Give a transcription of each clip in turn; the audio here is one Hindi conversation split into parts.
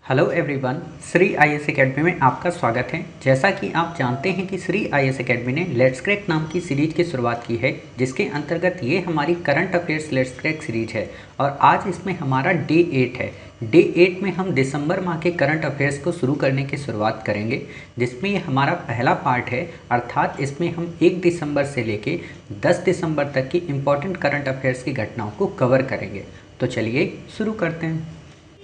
Hello everyone, Shri IAS academy में आपका स्वागत है। जैसा कि आप जानते हैं कि श्री आईएएस एकेडमी ने लेट्स क्रैक नाम की सीरीज की शुरुआत की है, जिसके अंतर्गत ये हमारी current affairs let's crack series है और आज इसमें हमारा डे 8 है। डे 8 में हम दिसंबर माह के करंट अफेयर्स को शुरू करने की शुरुआत करेंगे, जिसमें ये हमारा पहला पार्ट है। अर्थात इसमें हम 1 दिसंबर से लेके 10 दिसंबर तक की इम्पॉर्टेंट करंट अफेयर्स की घटनाओं को कवर करेंगे। तो चलिए शुरू करते हैं।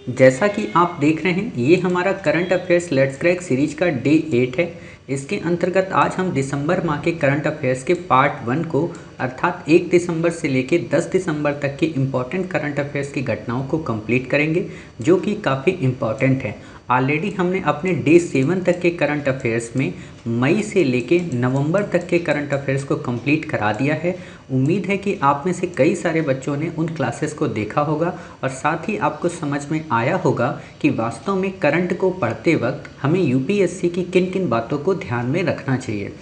जैसा कि आप देख रहे हैं, ये हमारा current affairs let's crack series का डे 8 है। इसके अंतर्गत आज हम दिसंबर माह के करंट अफेयर्स के पार्ट 1 को अर्थात 1 दिसंबर से लेकर 10 दिसंबर तक की इम्पॉर्टेंट करंट अफेयर्स की घटनाओं को कंप्लीट करेंगे, जो कि काफ़ी इम्पॉर्टेंट है। ऑलरेडी हमने अपने डे 7 तक के करंट अफेयर्स में मई से लेके नवंबर तक के करंट अफेयर्स को कंप्लीट करा दिया है। उम्मीद है कि आप में से कई सारे बच्चों ने उन क्लासेस को देखा होगा और साथ ही आपको समझ में आया होगा कि वास्तव में करंट को पढ़ते वक्त हमें यूपीएससी की किन किन बातों को ध्यान में रखना चाहिए।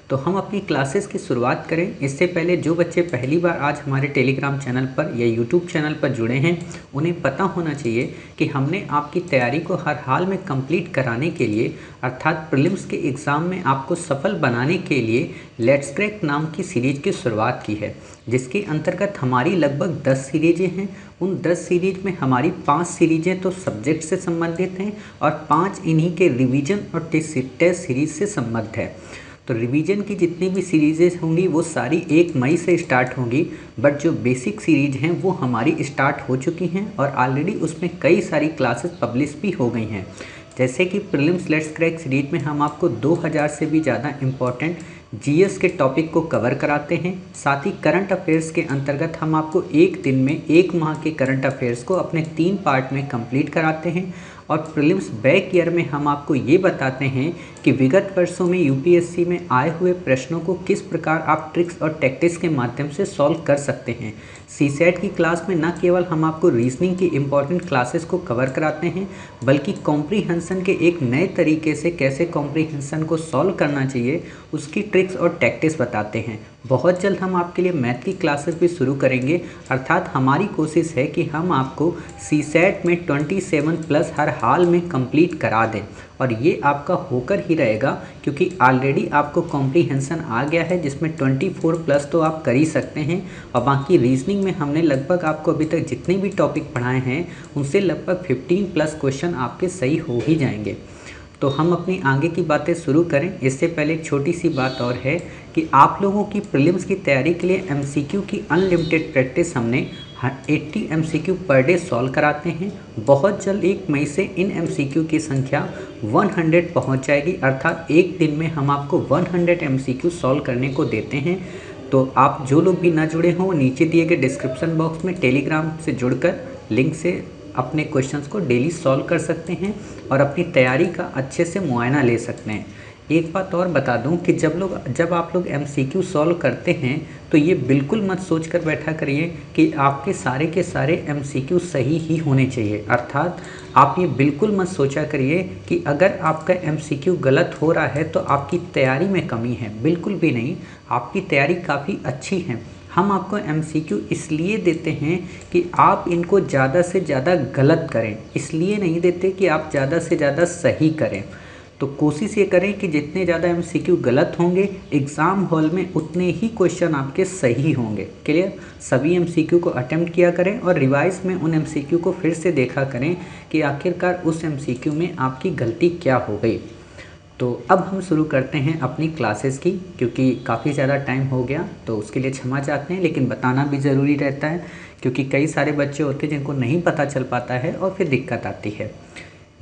तो हम अपनी क्लासेस की शुरुआत करें। इससे पहले जो बच्चे पहली बार आज हमारे टेलीग्राम चैनल पर या यूट्यूब चैनल पर जुड़े हैं, उन्हें पता होना चाहिए कि हमने आपकी तैयारी को हर हाल में कंप्लीट कराने के लिए अर्थात प्रीलिम्स के एग्ज़ाम में आपको सफल बनाने के लिए लेट्स क्रैक नाम की सीरीज की शुरुआत की है, जिसके अंतर्गत हमारी लगभग 10 सीरीजें हैं। उन 10 सीरीज में हमारी 5 सीरीजें तो सब्जेक्ट से संबंधित हैं और 5 इन्हीं के रिवीजन और टेस्ट सीरीज से संबद्ध है। तो रिवीजन की जितनी भी सीरीज़ें होंगी वो सारी 1 मई से स्टार्ट होंगी, बट जो बेसिक सीरीज हैं वो हमारी स्टार्ट हो चुकी हैं और ऑलरेडी उसमें कई सारी क्लासेस पब्लिश भी हो गई हैं। जैसे कि प्रीलिम्स लेट्स क्रैक सीरीज में हम आपको 2000 से भी ज़्यादा इम्पॉर्टेंट जीएस के टॉपिक को कवर कराते हैं। साथ ही करंट अफेयर्स के अंतर्गत हम आपको एक दिन में 1 माह के करंट अफेयर्स को अपने 3 पार्ट में कंप्लीट कराते हैं। और प्रीलिम्स बैक ईयर में हम आपको ये बताते हैं कि विगत वर्षों में यूपीएससी में आए हुए प्रश्नों को किस प्रकार आप ट्रिक्स और टैक्टिक्स के माध्यम से सॉल्व कर सकते हैं। सीसेट की क्लास में न केवल हम आपको रीजनिंग की इम्पॉर्टेंट क्लासेस को कवर कराते हैं, बल्कि कॉम्प्रीहेंशन के एक नए तरीके से कैसे कॉम्प्रीहेंशन को सॉल्व करना चाहिए उसकी ट्रिक्स और टैक्टिक्स बताते हैं। बहुत जल्द हम आपके लिए मैथ की क्लासेस भी शुरू करेंगे। अर्थात हमारी कोशिश है कि हम आपको सीसेट में 27 प्लस हर हाल में कंप्लीट करा दें और ये आपका होकर ही रहेगा, क्योंकि ऑलरेडी आपको कॉम्प्रीहेंशन आ गया है जिसमें 24 प्लस तो आप कर ही सकते हैं और बाकी रीजनिंग में हमने लगभग आपको अभी तक जितने भी टॉपिक पढ़ाए हैं उनसे लगभग 15 प्लस क्वेश्चन आपके सही हो ही जाएंगे। तो हम अपनी आगे की बातें शुरू करें। इससे पहले एक छोटी सी बात और है कि आप लोगों की प्रीलिम्स की तैयारी के लिए एमसीक्यू की अनलिमिटेड प्रैक्टिस हमने 80 एमसीक्यू पर डे सॉल्व कराते हैं। बहुत जल्द 1 मई से इन एमसीक्यू की संख्या 100 पहुंच जाएगी। अर्थात एक दिन में हम आपको 100 एमसीक्यू सॉल्व करने को देते हैं। तो आप जो लोग भी ना जुड़े हों, नीचे दिए गए डिस्क्रिप्शन बॉक्स में टेलीग्राम से जुड़कर लिंक से अपने क्वेश्चंस को डेली सॉल्व कर सकते हैं और अपनी तैयारी का अच्छे से मुआयना ले सकते हैं। एक बात और बता दूं कि जब आप लोग एमसीक्यू सॉल्व करते हैं तो ये बिल्कुल मत सोच कर बैठा करिए कि आपके सारे के सारे एमसीक्यू सही ही होने चाहिए। अर्थात आप ये बिल्कुल मत सोचा करिए कि अगर आपका एमसीक्यू गलत हो रहा है तो आपकी तैयारी में कमी है। बिल्कुल भी नहीं, आपकी तैयारी काफ़ी अच्छी है। हम आपको एमसीक्यू इसलिए देते हैं कि आप इनको ज़्यादा से ज़्यादा गलत करें, इसलिए नहीं देते कि आप ज़्यादा से ज़्यादा सही करें। तो कोशिश ये करें कि जितने ज़्यादा एमसीक्यू गलत होंगे एग्ज़ाम हॉल में उतने ही क्वेश्चन आपके सही होंगे। क्लियर? सभी एमसीक्यू को अटेम्प्ट किया करें और रिवाइज में उन एमसीक्यू को फिर से देखा करें कि आखिरकार उस एमसीक्यू में आपकी गलती क्या हो गई। तो अब हम शुरू करते हैं अपनी क्लासेस की, क्योंकि काफ़ी ज़्यादा टाइम हो गया तो उसके लिए क्षमा चाहते हैं, लेकिन बताना भी ज़रूरी रहता है क्योंकि कई सारे बच्चे होते हैं जिनको नहीं पता चल पाता है और फिर दिक्कत आती है।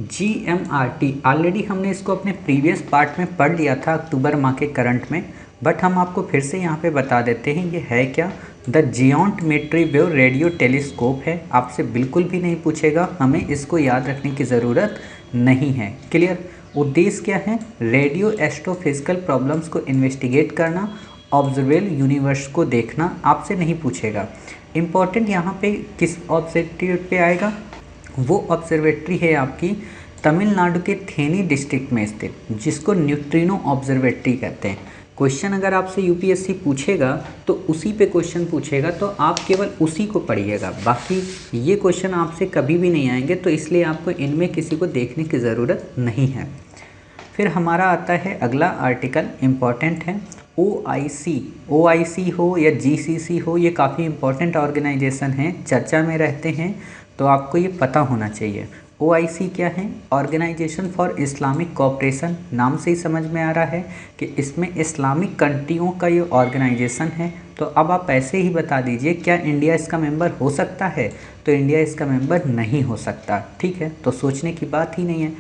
GMRT ऑलरेडी हमने इसको अपने प्रीवियस पार्ट में पढ़ लिया था अक्टूबर माह के करंट में, बट हम आपको फिर से यहाँ पे बता देते हैं ये है क्या। द जियोंट्री वेव रेडियो टेलीस्कोप है। आपसे बिल्कुल भी नहीं पूछेगा, हमें इसको याद रखने की ज़रूरत नहीं है। क्लियर? उद्देश्य क्या है? रेडियो एस्ट्रोफिजिकल प्रॉब्लम्स को इन्वेस्टिगेट करना, ऑब्जर्वेबल यूनिवर्स को देखना। आपसे नहीं पूछेगा। इम्पॉर्टेंट यहाँ पे किस ऑब्जेक्टिव पे आएगा? वो ऑब्जर्वेटरी है आपकी तमिलनाडु के थेनी डिस्ट्रिक्ट में स्थित, जिसको न्यूट्रिनो ऑब्जर्वेटरी कहते हैं। क्वेश्चन अगर आपसे यूपीएससी पूछेगा तो उसी पे क्वेश्चन पूछेगा, तो आप केवल उसी को पढ़िएगा, बाकी ये क्वेश्चन आपसे कभी भी नहीं आएंगे, तो इसलिए आपको इनमें किसी को देखने की ज़रूरत नहीं है। फिर हमारा आता है अगला आर्टिकल, इम्पॉर्टेंट है। OIC हो या GCC हो, ये काफ़ी इम्पॉर्टेंट ऑर्गेनाइजेशन हैं, चर्चा में रहते हैं, तो आपको ये पता होना चाहिए। OIC क्या है? Organisation for Islamic cooperation. नाम से ही समझ में आ रहा है कि इसमें इस्लामिक कंट्रियों का ये ऑर्गेनाइजेशन है। तो अब आप ऐसे ही बता दीजिए, क्या इंडिया इसका मेंबर हो सकता है? तो इंडिया इसका मेंबर नहीं हो सकता, ठीक है, तो सोचने की बात ही नहीं है।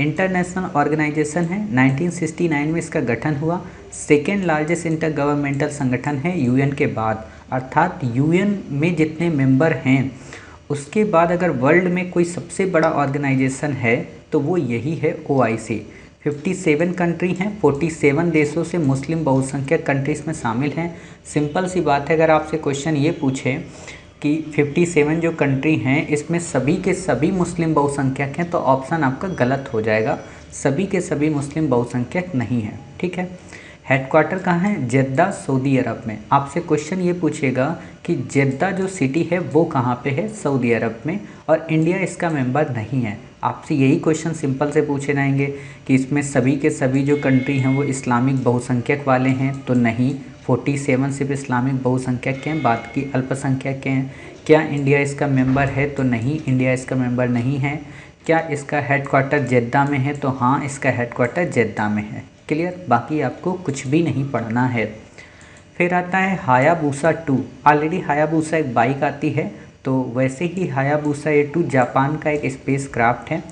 इंटरनेशनल ऑर्गेनाइजेशन है, 1969 में इसका गठन हुआ। सेकेंड लार्जेस्ट इंटर गवर्नमेंटल संगठन है यूएन के बाद, अर्थात यूएन में जितने मेंबर हैं उसके बाद अगर वर्ल्ड में कोई सबसे बड़ा ऑर्गेनाइजेशन है तो वो यही है OIC। 57 कंट्री हैं, 47 देशों से मुस्लिम बहुसंख्यक कंट्रीज़ में शामिल हैं। सिंपल सी बात है, अगर आपसे क्वेश्चन ये पूछे कि 57 जो कंट्री हैं इसमें सभी के सभी मुस्लिम बहुसंख्यक हैं, तो ऑप्शन आपका गलत हो जाएगा, सभी के सभी मुस्लिम बहुसंख्यक नहीं है, ठीक है। हेडक्वार्टर कहाँ है? जेद्दा, सऊदी अरब में। आपसे क्वेश्चन ये पूछेगा कि जेद्दा जो सिटी है वो कहाँ पे है? सऊदी अरब में, और इंडिया इसका मेंबर नहीं है। आपसे यही क्वेश्चन सिंपल से पूछे जाएंगे कि इसमें सभी के सभी जो कंट्री हैं वो इस्लामिक बहुसंख्यक वाले हैं, तो नहीं। 47 सिर्फ इस्लामिक बहुसंख्यक के हैं, बाकी अल्पसंख्यक के हैं। क्या इंडिया इसका मेंबर है? तो नहीं, इंडिया इसका मेंबर नहीं है। क्या इसका हेडक्वार्टर जेद्दा में है? तो हाँ, इसका हेडक्वार्टर जेद्दा में है। क्लियर? बाकी आपको कुछ भी नहीं पढ़ना है। फिर आता है हायाबुसा 2। ऑलरेडी हायाबुसा एक बाइक आती है, तो वैसे ही हायाबुसा A2 जापान का एक स्पेस क्राफ्ट है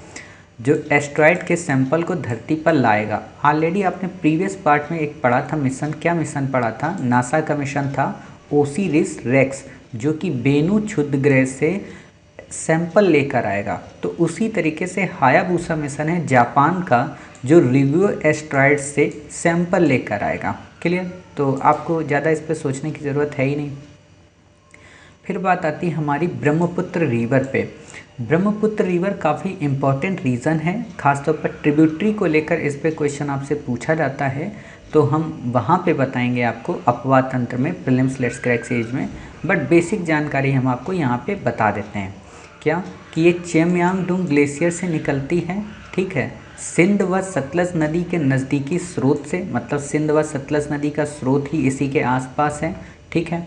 जो एस्ट्रॉयड के सैंपल को धरती पर लाएगा। ऑलरेडी आपने प्रीवियस पार्ट में एक पढ़ा था मिशन, क्या मिशन पढ़ा था? नासा का मिशन था ओसिरिस रेक्स, जो कि बेनू क्षुद्र ग्रह से सैंपल लेकर आएगा। तो उसी तरीके से हायाबुसा मिशन है जापान का, जो रिव्यू एस्ट्रॉयड से सैंपल लेकर आएगा। क्लियर? तो आपको ज़्यादा इस पर सोचने की ज़रूरत है ही नहीं। फिर बात आती है हमारी ब्रह्मपुत्र रिवर पे। ब्रह्मपुत्र रिवर काफ़ी इम्पॉर्टेंट रीजन है, खासतौर पर ट्रिब्यूटरी को लेकर इस पे क्वेश्चन आपसे पूछा जाता है, तो हम वहाँ पे बताएंगे आपको अपवाद तंत्र में, प्रीलिम्स लेट्स क्रैक सीरीज में। बट बेसिक जानकारी हम आपको यहाँ पे बता देते हैं। क्या? कि ये चेमयांगडुंग ग्लेशियर से निकलती है, ठीक है, सिंध व सतलज नदी के नज़दीकी स्रोत से, मतलब सिंध व सतलज नदी का स्रोत ही इसी के आसपास है, ठीक है।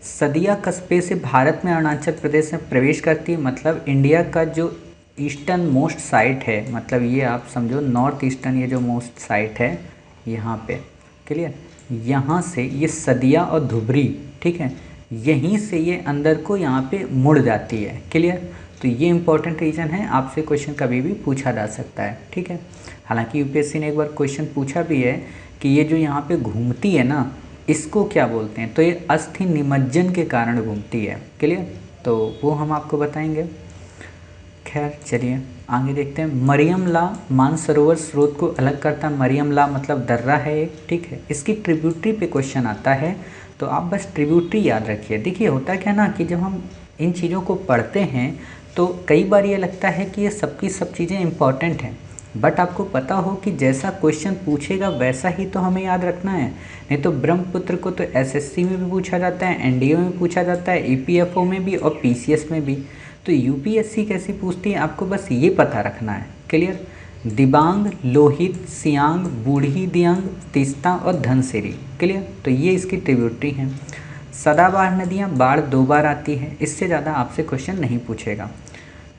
सदिया कस्बे से भारत में अरुणाचल प्रदेश में प्रवेश करती है, मतलब इंडिया का जो ईस्टर्न मोस्ट साइट है, मतलब ये आप समझो नॉर्थ ईस्टर्न ये जो मोस्ट साइट है यहाँ पे। क्लियर? यहाँ से ये सदिया और धुबरी, ठीक है, यहीं से ये अंदर को यहाँ पे मुड़ जाती है। क्लियर? तो ये इंपॉर्टेंट रीजन है, आपसे क्वेश्चन कभी भी पूछा जा सकता है, ठीक है। हालांकि यूपीएससी ने एक बार क्वेश्चन पूछा भी है कि ये जो यहाँ पे घूमती है ना, इसको क्या बोलते हैं? तो ये अस्थि निमज्जन के कारण घूमती है। क्लियर? तो वो हम आपको बताएंगे। खैर चलिए आगे देखते हैं। मरियम ला मानसरोवर स्रोत को अलग करता है। मरियम ला मतलब दर्रा है एक, ठीक है। इसकी ट्रिब्यूटरी पे क्वेश्चन आता है, तो आप बस ट्रिब्यूटरी याद रखिए। देखिए होता क्या ना कि जब हम इन चीज़ों को पढ़ते हैं तो कई बार ये लगता है कि ये सबकी सब चीज़ें इंपॉर्टेंट हैं, बट आपको पता हो कि जैसा क्वेश्चन पूछेगा वैसा ही तो हमें याद रखना है। नहीं तो ब्रह्मपुत्र को तो एसएससी में भी पूछा जाता है, एनडीए में पूछा जाता है, ईपीएफओ में भी और पीसीएस में भी। तो यूपीएससी कैसी पूछती है आपको बस ये पता रखना है। क्लियर? दिबांग, लोहित, सियांग, बूढ़ी दियांग, तीस्ता और धनसिरी। क्लियर? तो ये इसकी ट्रिब्यूटरी हैं। सदाबहार नदियाँ बाढ़ 2 बार आती है, इससे ज़्यादा आपसे क्वेश्चन नहीं पूछेगा।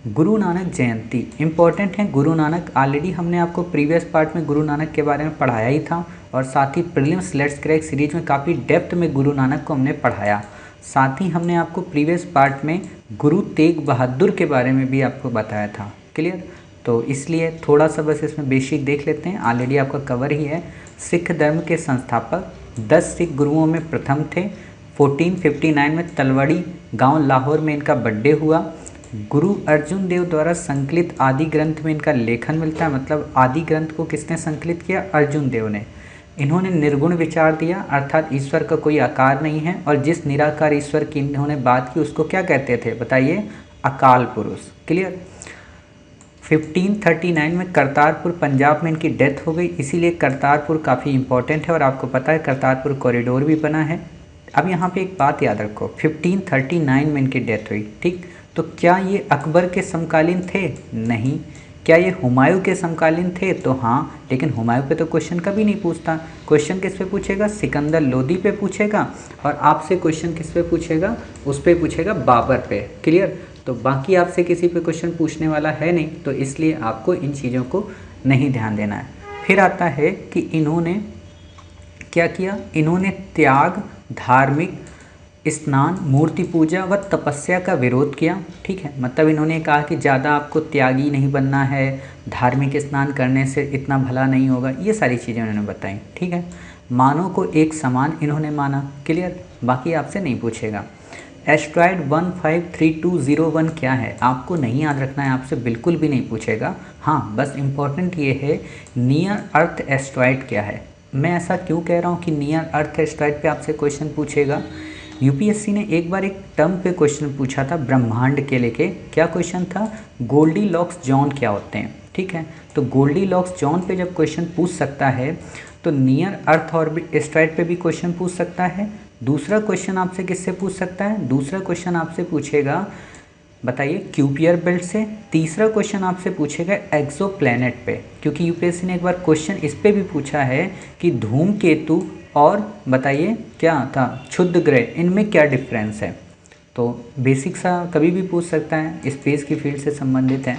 गुरु नानक जयंती इंपॉर्टेंट है। गुरु नानक ऑलरेडी हमने आपको प्रीवियस पार्ट में गुरु नानक के बारे में पढ़ाया ही था, और साथ ही प्रीलिम्स लेट्स क्रैक सीरीज में काफ़ी डेप्थ में गुरु नानक को हमने पढ़ाया। साथ ही हमने आपको प्रीवियस पार्ट में गुरु तेग बहादुर के बारे में भी आपको बताया था। क्लियर? तो इसलिए थोड़ा सा बस इसमें बेसिक देख लेते हैं, ऑलरेडी आपका कवर ही है। सिख धर्म के संस्थापक 10 सिख गुरुओं में प्रथम थे। 1459 में तलवड़ी गांव लाहौर में इनका बर्थडे हुआ। गुरु अर्जुन देव द्वारा संकलित आदि ग्रंथ में इनका लेखन मिलता है, मतलब आदि ग्रंथ को किसने संकलित किया? अर्जुन देव ने। इन्होंने निर्गुण विचार दिया, अर्थात ईश्वर का कोई आकार नहीं है, और जिस निराकार ईश्वर की इन्होंने बात की उसको क्या कहते थे बताइए? अकाल पुरुष। क्लियर? 1539 में करतारपुर पंजाब में इनकी डेथ हो गई, इसीलिए करतारपुर काफ़ी इंपॉर्टेंट है और आपको पता है करतारपुर कॉरिडोर भी बना है। अब यहाँ पे एक बात याद रखो, 1539 में इनकी डेथ हुई, ठीक। तो क्या ये अकबर के समकालीन थे? नहीं। क्या ये हुमायूं के समकालीन थे? तो हाँ, लेकिन हुमायूं पे तो क्वेश्चन कभी नहीं पूछता। क्वेश्चन किस पे पूछेगा? सिकंदर लोदी पे पूछेगा। और आपसे क्वेश्चन किस पे पूछेगा? उस पे पूछेगा बाबर पे। क्लियर? तो बाकी आपसे किसी पे क्वेश्चन पूछने वाला है नहीं, तो इसलिए आपको इन चीज़ों को नहीं ध्यान देना है। फिर आता है कि इन्होंने क्या किया? इन्होंने त्याग, धार्मिक, स्नान, मूर्ति पूजा व तपस्या का विरोध किया। ठीक है, मतलब इन्होंने कहा कि ज़्यादा आपको त्यागी नहीं बनना है, धार्मिक स्नान करने से इतना भला नहीं होगा, ये सारी चीज़ें उन्होंने बताई। ठीक है, मानव को एक समान इन्होंने माना। क्लियर? बाकी आपसे नहीं पूछेगा। एस्ट्रॉयड 153201 क्या है? आपको नहीं याद रखना है, आपसे बिल्कुल भी नहीं पूछेगा। हाँ, बस इम्पॉर्टेंट ये है नियर अर्थ एस्ट्रॉयड क्या है। मैं ऐसा क्यों कह रहा हूँ कि नियर अर्थ एस्ट्रॉयड पे आपसे क्वेश्चन पूछेगा? यूपीएससी ने एक बार एक टर्म पे क्वेश्चन पूछा था ब्रह्मांड के लेके। क्या क्वेश्चन था? गोल्डीलॉक्स जोन क्या होते हैं। ठीक है, तो गोल्डीलॉक्स जोन पे जब क्वेश्चन पूछ सकता है तो नियर अर्थ ऑर्बिट एस्ट्रॉयड पे भी क्वेश्चन पूछ सकता है। दूसरा क्वेश्चन आपसे किससे पूछ सकता है? दूसरा क्वेश्चन आपसे पूछेगा, बताइए, क्यूपियर बेल्ट से। तीसरा क्वेश्चन आपसे पूछेगा एक्सो प्लैनेट पे, क्योंकि यूपीएससी ने एक बार क्वेश्चन इस पे भी पूछा है कि धूमकेतु और बताइए क्या था, क्षुद्र ग्रह, इनमें क्या डिफरेंस है। तो बेसिक सा कभी भी पूछ सकता है, स्पेस की फील्ड से संबंधित है।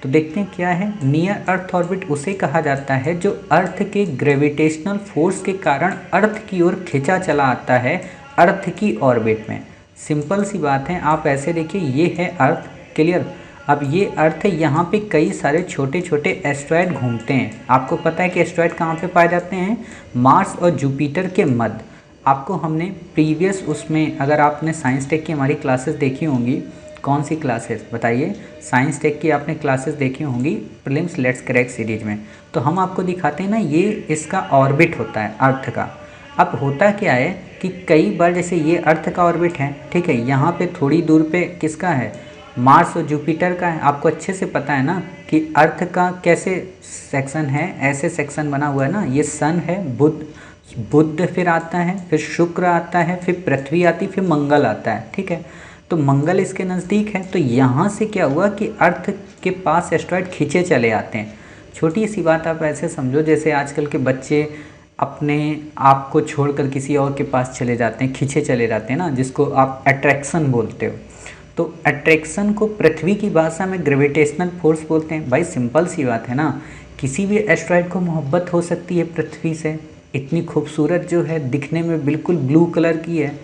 तो देखते हैं क्या है। नियर अर्थ ऑर्बिट उसे कहा जाता है जो अर्थ के ग्रेविटेशनल फोर्स के कारण अर्थ की ओर खिंचा चला आता है अर्थ की ऑर्बिट में। सिंपल सी बात है, आप ऐसे देखिए, ये है अर्थ। क्लियर? अब ये अर्थ है, यहाँ पे कई सारे छोटे छोटे एस्ट्रॉयड घूमते हैं। आपको पता है कि एस्ट्रॉयड कहाँ पे पाए जाते हैं? मार्स और जुपिटर के मध्य। आपको हमने प्रीवियस उसमें, अगर आपने साइंस टेक की हमारी क्लासेस देखी होंगी, कौन सी क्लासेस बताइए? साइंस टेक की आपने क्लासेस देखी होंगी प्रीलिम्स लेट्स क्रैक सीरीज में। तो हम आपको दिखाते हैं ना, ये इसका ऑर्बिट होता है अर्थ का। अब होता क्या है कि कई बार जैसे ये अर्थ का ऑर्बिट है, ठीक है, यहाँ पे थोड़ी दूर पे किसका है? मार्स और जुपिटर का है। आपको अच्छे से पता है ना कि अर्थ का कैसे सेक्शन है, ऐसे सेक्शन बना हुआ है ना, ये सन है, बुध फिर आता है, फिर शुक्र आता है, फिर पृथ्वी आती है, फिर मंगल आता है। ठीक है, तो मंगल इसके नज़दीक है। तो यहाँ से क्या हुआ कि अर्थ के पास एस्ट्रॉयड खींचे चले आते हैं। छोटी सी बात आप ऐसे समझो, जैसे आजकल के बच्चे अपने आप को छोड़कर किसी और के पास चले जाते हैं, खींचे चले जाते हैं ना, जिसको आप अट्रैक्शन बोलते हो। तो अट्रैक्शन को पृथ्वी की भाषा में ग्रेविटेशनल फोर्स बोलते हैं। भाई सिंपल सी बात है ना, किसी भी एस्ट्रॉयड को मोहब्बत हो सकती है पृथ्वी से। इतनी खूबसूरत जो है, दिखने में बिल्कुल ब्लू कलर की है।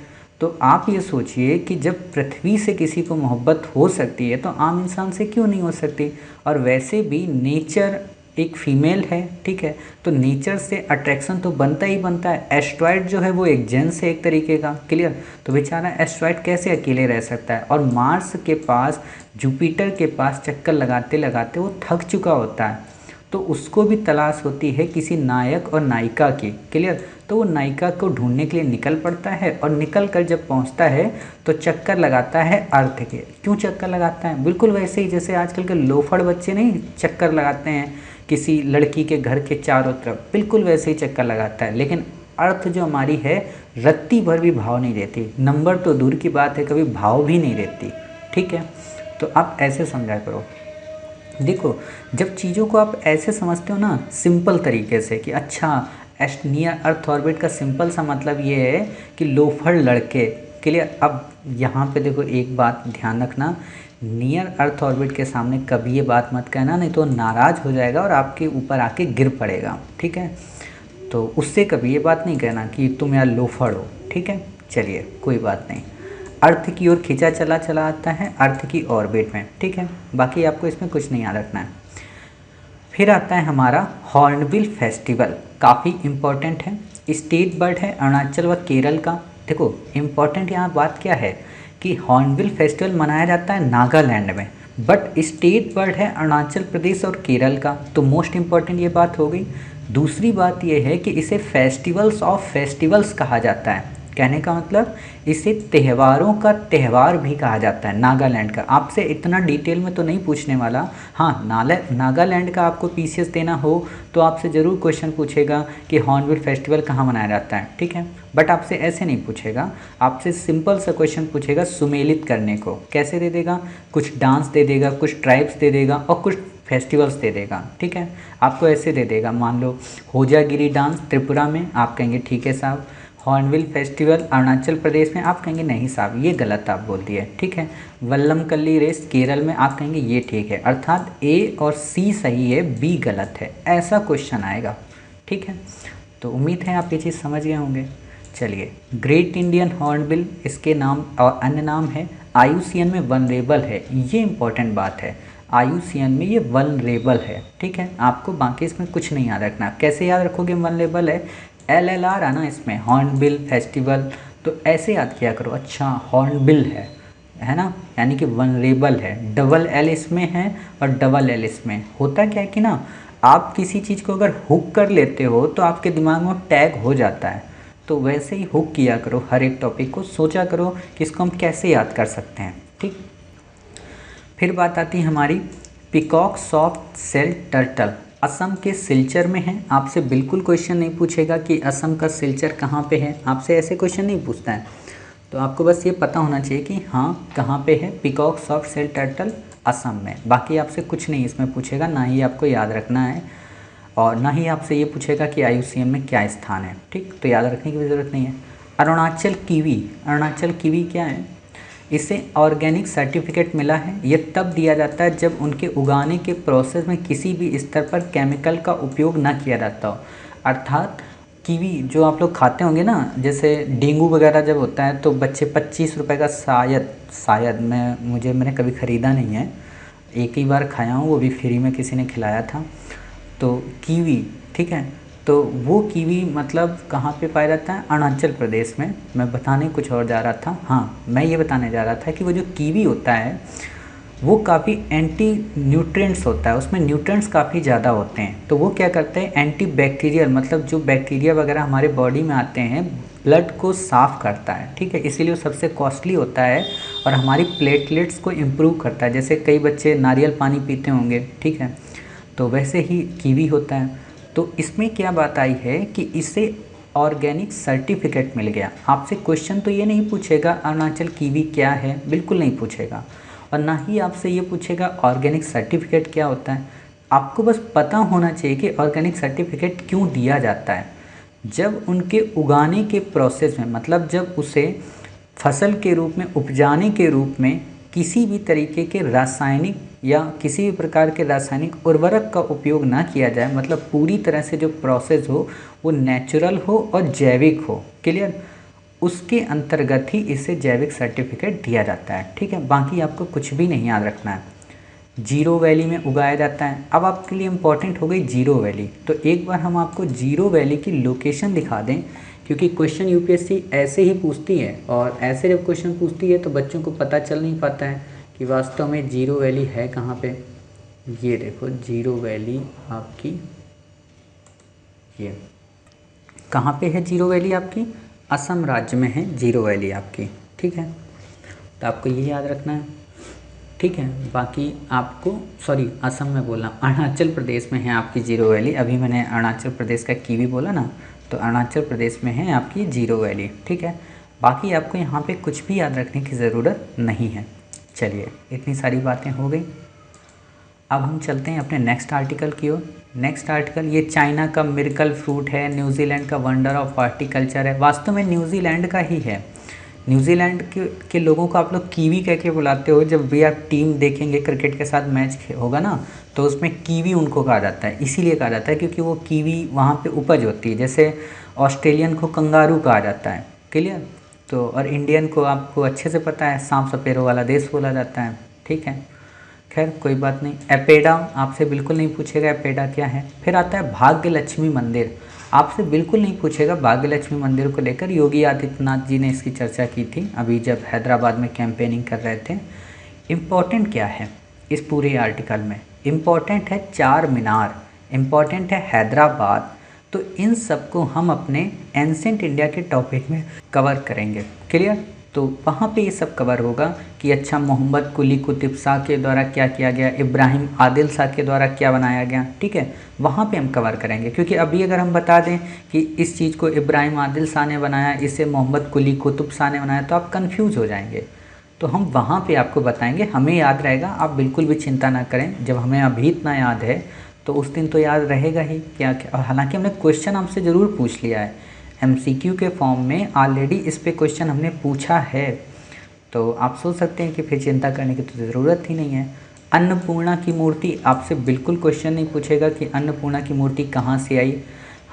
तो आप ये सोचिए कि जब पृथ्वी से किसी को मोहब्बत हो सकती है तो आम इंसान से क्यों नहीं हो सकती। और वैसे भी नेचर एक फीमेल है, ठीक है, तो नेचर से अट्रैक्शन तो बनता ही बनता है। एस्ट्रॉयड जो है वो एक जेंट्स है एक तरीके का। क्लियर? तो बेचारा एस्ट्रॉयड कैसे अकेले रह सकता है। और मार्स के पास, जुपिटर के पास चक्कर लगाते लगाते वो थक चुका होता है, तो उसको भी तलाश होती है किसी नायक और नायिका की। क्लियर? तो वो नायिका को ढूंढने के लिए निकल पड़ता है, और निकल कर जब पहुंचता है तो चक्कर लगाता है अर्थ के। क्यों चक्कर लगाता है? बिल्कुल वैसे ही जैसे आजकल के लोफड़ बच्चे नहीं चक्कर लगाते हैं किसी लड़की के घर के चारों तरफ, बिल्कुल वैसे ही चक्कर लगाता है। लेकिन अर्थ जो हमारी है, रत्ती भर भी भाव नहीं देती। नंबर तो दूर की बात है, कभी भाव भी नहीं देती। ठीक है, तो आप ऐसे समझा करो। देखो, जब चीज़ों को आप ऐसे समझते हो ना सिंपल तरीके से कि अच्छा, नियर अर्थ ऑर्बिट का सिंपल सा मतलब ये है कि लोफड़ लड़के। क्लियर? अब यहाँ पे देखो एक बात ध्यान रखना, नियर अर्थ ऑर्बिट के सामने कभी ये बात मत कहना, नहीं तो नाराज़ हो जाएगा और आपके ऊपर आके गिर पड़ेगा। ठीक है, तो उससे कभी ये बात नहीं कहना कि तुम यार लोफड़ हो। ठीक है, चलिए कोई बात नहीं। अर्थ की ओर खींचा चला चला आता है अर्थ की ऑर्बिट में। ठीक है, बाकी आपको इसमें कुछ नहीं याद रखना है। फिर आता है हमारा हॉर्नबिल फेस्टिवल, काफ़ी इम्पोर्टेंट है। स्टेट बर्ड है अरुणाचल व केरल का। देखो इम्पॉर्टेंट यहाँ बात क्या है कि हॉर्नबिल फेस्टिवल मनाया जाता है नागालैंड में, बट स्टेट बर्ड है अरुणाचल प्रदेश और केरल का। तो मोस्ट इम्पॉर्टेंट ये बात हो गई। दूसरी बात ये है कि इसे फेस्टिवल्स ऑफ फेस्टिवल्स कहा जाता है। कहने का मतलब इसे त्योहारों का त्यौहार भी कहा जाता है, नागालैंड का। आपसे इतना डिटेल में तो नहीं पूछने वाला। हाँ, नागालैंड का आपको पीसीएस देना हो तो आपसे ज़रूर क्वेश्चन पूछेगा कि हॉर्नबिल फेस्टिवल कहाँ मनाया जाता है, ठीक है। बट आपसे ऐसे नहीं पूछेगा, आपसे सिंपल सा क्वेश्चन पूछेगा सुमेलित करने को। कैसे दे देगा? कुछ डांस दे देगा, कुछ ट्राइब्स दे देगा और कुछ फेस्टिवल्स दे देगा, ठीक है। आपको ऐसे दे देगा, मान लो होजागिरी डांस त्रिपुरा में, आप कहेंगे ठीक है साहब। हॉर्नबिल फेस्टिवल अरुणाचल प्रदेश में, आप कहेंगे नहीं साहब ये गलत आप बोल दिए, ठीक है। वल्लमकल्ली रेस केरल में, आप कहेंगे ये ठीक है। अर्थात ए और सी सही है, बी गलत है, ऐसा क्वेश्चन आएगा, ठीक है। तो उम्मीद है आप ये चीज़ समझ गए होंगे। चलिए, ग्रेट इंडियन हॉर्नबिल इसके नाम और अन्य नाम है। आईयूसीएन में वनरेबल है, ये इंपॉर्टेंट बात है। आईयूसीएन में ये वनरेबल है, ठीक है। आपको बाकी इसमें कुछ नहीं याद रखना। कैसे याद रखोगे वनरेबल है? LLR है ना इसमें, हॉर्नबिल फेस्टिवल, तो ऐसे याद किया करो। अच्छा हॉर्नबिल है ना, यानी कि वनरेबल है। डबल एल इसमें है और डबल एल इसमें। होता क्या है कि ना, आप किसी चीज़ को अगर हुक कर लेते हो तो आपके दिमाग में टैग हो जाता है। तो वैसे ही हुक किया करो, हर एक टॉपिक को सोचा करो कि इसको हम कैसे याद कर सकते हैं, ठीक। फिर बात आती है हमारी peacock soft shell turtle, Assam के सिलचर में है। आपसे बिल्कुल क्वेश्चन नहीं पूछेगा कि असम का सिलचर कहाँ पे है, आपसे ऐसे क्वेश्चन नहीं पूछता है। तो आपको बस ये पता होना चाहिए कि हाँ कहाँ पे है peacock soft shell turtle, Assam में। बाकी आपसे कुछ नहीं इसमें पूछेगा, ना ही आपको याद रखना है और ना ही आपसे ये पूछेगा कि आईयूसीएन में क्या स्थान है, ठीक। तो याद रखने की भी ज़रूरत नहीं है। अरुणाचल कीवी, अरुणाचल कीवी क्या है? इसे ऑर्गेनिक सर्टिफिकेट मिला है। ये तब दिया जाता है जब उनके उगाने के प्रोसेस में किसी भी स्तर पर केमिकल का उपयोग ना किया जाता हो। अर्थात कीवी जो आप लोग खाते होंगे ना, जैसे डेंगू वगैरह जब होता है तो बच्चे 25 रुपये का शायद मैंने कभी ख़रीदा नहीं है, एक ही बार खाया हूँ, वो भी फ्री में किसी ने खिलाया था। तो कीवी, ठीक है। तो वो कीवी मतलब कहाँ पे पाया जाता है? अरुणाचल प्रदेश में। मैं बताने कुछ और जा रहा था, हाँ मैं ये बताने जा रहा था कि वो जो कीवी होता है वो काफ़ी एंटी न्यूट्रिएंट्स होता है, उसमें न्यूट्रिएंट्स काफ़ी ज़्यादा होते हैं। तो वो क्या करते हैं, एंटी बैक्टीरियल, मतलब जो बैक्टीरिया वगैरह हमारे बॉडी में आते हैं, ब्लड को साफ़ करता है, ठीक है। इसीलिए वो सबसे कॉस्टली होता है और हमारी प्लेटलेट्स को इम्प्रूव करता है। जैसे कई बच्चे नारियल पानी पीते होंगे, ठीक है, तो वैसे ही कीवी होता है। तो इसमें क्या बात आई है कि इसे ऑर्गेनिक सर्टिफिकेट मिल गया। आपसे क्वेश्चन तो ये नहीं पूछेगा अरुणाचल कीवी क्या है, बिल्कुल नहीं पूछेगा। और ना ही आपसे ये पूछेगा ऑर्गेनिक सर्टिफिकेट क्या होता है। आपको बस पता होना चाहिए कि ऑर्गेनिक सर्टिफिकेट क्यों दिया जाता है। जब उनके उगाने के प्रोसेस में, मतलब जब उसे फसल के रूप में, उपजाने के रूप में किसी भी तरीके के रासायनिक या किसी भी प्रकार के रासायनिक उर्वरक का उपयोग ना किया जाए, मतलब पूरी तरह से जो प्रोसेस हो वो नेचुरल हो और जैविक हो, क्लियर, उसके अंतर्गत ही इसे जैविक सर्टिफिकेट दिया जाता है, ठीक है। बाकी आपको कुछ भी नहीं याद रखना है। जीरो वैली में उगाया जाता है। अब आपके लिए इम्पॉर्टेंट हो गई जीरो वैली, तो एक बार हम आपको जीरो वैली की लोकेशन दिखा दें, क्योंकि क्वेश्चन यूपीएससी ऐसे ही पूछती है और ऐसे जब क्वेश्चन पूछती है तो बच्चों को पता चल नहीं पाता है कि वास्तव में जीरो वैली है कहाँ पे। ये देखो जीरो वैली आपकी, ये कहाँ पे है जीरो वैली आपकी? असम राज्य में है जीरो वैली आपकी, ठीक है। तो आपको ये याद रखना है, ठीक है। बाकी आपको, सॉरी असम में बोला, अरुणाचल प्रदेश में है आपकी जीरो वैली। अभी मैंने अरुणाचल प्रदेश का कीवी बोला ना, तो अरुणाचल प्रदेश में है आपकी जीरो वैली, ठीक है। बाकी आपको यहाँ पे कुछ भी याद रखने की ज़रूरत नहीं है। चलिए, इतनी सारी बातें हो गई। अब हम चलते हैं अपने नेक्स्ट आर्टिकल की ओर। नेक्स्ट आर्टिकल, ये चाइना का मिरेकल फ्रूट है, न्यूजीलैंड का वंडर ऑफ हॉर्टिकल्चर है। वास्तव में न्यूजीलैंड का ही है। न्यूजीलैंड के लोगों को आप लोग कीवी कह के बुलाते हो। जब भी आप टीम देखेंगे, क्रिकेट के साथ मैच होगा ना, तो उसमें कीवी उनको कहा जाता है। इसीलिए कहा जाता है क्योंकि वो कीवी वहाँ पे उपज होती है। जैसे ऑस्ट्रेलियन को कंगारू कहा जाता है, क्लियर। तो और इंडियन को आपको अच्छे से पता है, सांप सपेरों वाला देश बोला जाता है, ठीक है। खैर कोई बात नहीं। एपेडा आपसे बिल्कुल नहीं पूछेगा एपेडा क्या है। फिर आता है भाग्य लक्ष्मी मंदिर, आपसे बिल्कुल नहीं पूछेगा भाग्य लक्ष्मी मंदिर को लेकर। योगी आदित्यनाथ जी ने इसकी चर्चा की थी अभी जब हैदराबाद में कैंपेनिंग कर रहे थे। इम्पॉर्टेंट क्या है इस पूरे आर्टिकल में? इम्पॉर्टेंट है चार मीनार, इम्पॉर्टेंट है हैदराबाद, तो इन सब को हम अपने एंसेंट इंडिया के टॉपिक में कवर करेंगे। क्लियर? तो वहाँ पे ये सब कवर होगा कि अच्छा मोहम्मद कुली कुतुब शाह के द्वारा क्या किया गया, इब्राहिम आदिल शाह के द्वारा क्या बनाया गया, ठीक है, वहाँ पे हम कवर करेंगे। क्योंकि अभी अगर हम बता दें कि इस चीज़ को इब्राहिम आदिल शाह ने बनाया, इसे मोहम्मद कुली कुतुब शाह ने बनाया, तो आप कन्फ्यूज़ हो जाएंगे। तो हम वहाँ पे आपको बताएंगे, हमें याद रहेगा, आप बिल्कुल भी चिंता ना करें। जब हमें अभी इतना याद है तो उस दिन तो याद रहेगा ही क्या क्या। और हालांकि हमने क्वेश्चन आपसे ज़रूर पूछ लिया है, एमसीक्यू के फॉर्म में ऑलरेडी इस पे क्वेश्चन हमने पूछा है, तो आप सोच सकते हैं कि फिर चिंता करने की तो ज़रूरत ही नहीं है। अन्नपूर्णा की मूर्ति, आपसे बिल्कुल क्वेश्चन नहीं पूछेगा कि अन्नपूर्णा की मूर्ति कहाँ से आई।